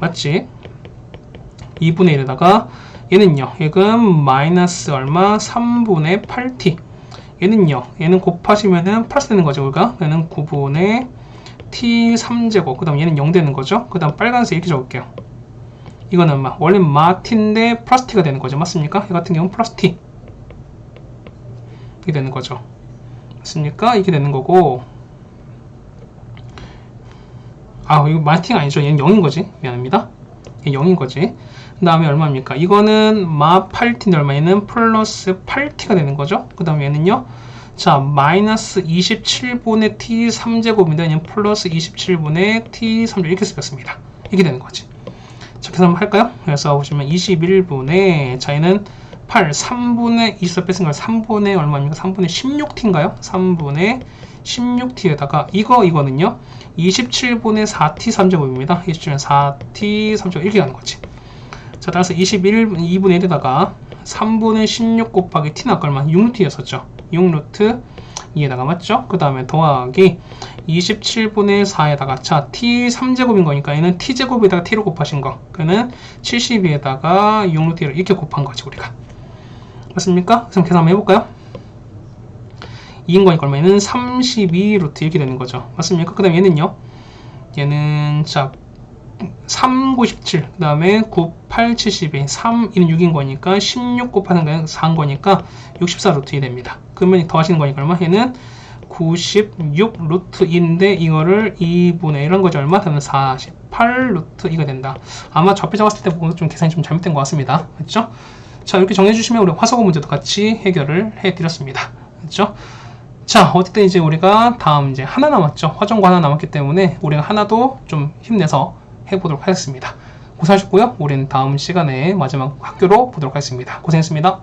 맞지? 2분의 1에다가 얘는요, 얘는 마이너스 얼마? 3분의 8t. 얘는 곱하시면은 플러스 되는 거죠, 우리가. 얘는 9분의 t 3제곱. 그 다음 얘는 0 되는 거죠. 그 다음 빨간색 이렇게 적을게요. 이거는 원래 마 t인데 플러스 t가 되는 거죠. 맞습니까? 이 같은 경우는 플러스 t. 이렇게 되는 거죠. 맞습니까? 이렇게 되는 거고. 이거 마 t가 아니죠. 얘는 0인 거지. 미안합니다. 얘는 0인 거지. 그 다음에 얼마입니까? 이거는 마 8t인데 얼마에는 플러스 8t가 되는 거죠. 그 다음에 얘는요. 자, 마이너스 27분의 t 3제곱인데 얘는 플러스 27분의 t 3제곱 이렇게 쓰겠습니다. 이렇게 되는 거지. 자, 계산 한번 할까요? 그래서 보시면 21분의 자, 얘는 8, 3분의 2서 뺐으니까 3분의 얼마입니까? 3분의 16t인가요? 3분의 16t에다가 이거는요. 27분의 4t 3제곱입니다. 27분의 4t 3제곱 이렇게 가는 거지. 자, 따라서 2분의 1에다가 3분의 16 곱하기 t는 아까 얼마? 6루트였었죠. 6루트 2에다가 맞죠? 그 다음에 더하기 27분의 4에다가 자, t 3제곱인 거니까 얘는 t제곱에다가 t로 곱하신 거. 그는 72에다가 6루트 1을 이렇게 곱한 거지, 우리가. 맞습니까? 그럼 계산 한번 해볼까요? 2인 거니까 얼마? 얘는 32루트 이렇게 되는 거죠. 맞습니까? 그 다음에 얘는 자 3, 97, 그 다음에 9, 8, 72, 3, 2는 6인 거니까 16 곱하는 거 4인 거니까 64루트 2 됩니다. 그러면 더하시는 거니까 얼마? 얘는 96 루트 2인데 이거를 2분의 1한 거죠. 얼마? 그러면 48 루트 2가 된다. 아마 좌표 잡았을 때 보면 좀 계산이 좀 잘못된 것 같습니다. 그렇죠? 자, 이렇게 정해주시면 우리 화성어 문제도 같이 해결을 해드렸습니다. 그렇죠? 자, 어쨌든 이제 우리가 다음 이제 하나 남았죠. 화정과 하나 남았기 때문에 우리가 하나도 좀 힘내서 해보도록 하겠습니다. 고생하셨고요. 우리는 다음 시간에 마지막 학교로 보도록 하겠습니다. 고생했습니다.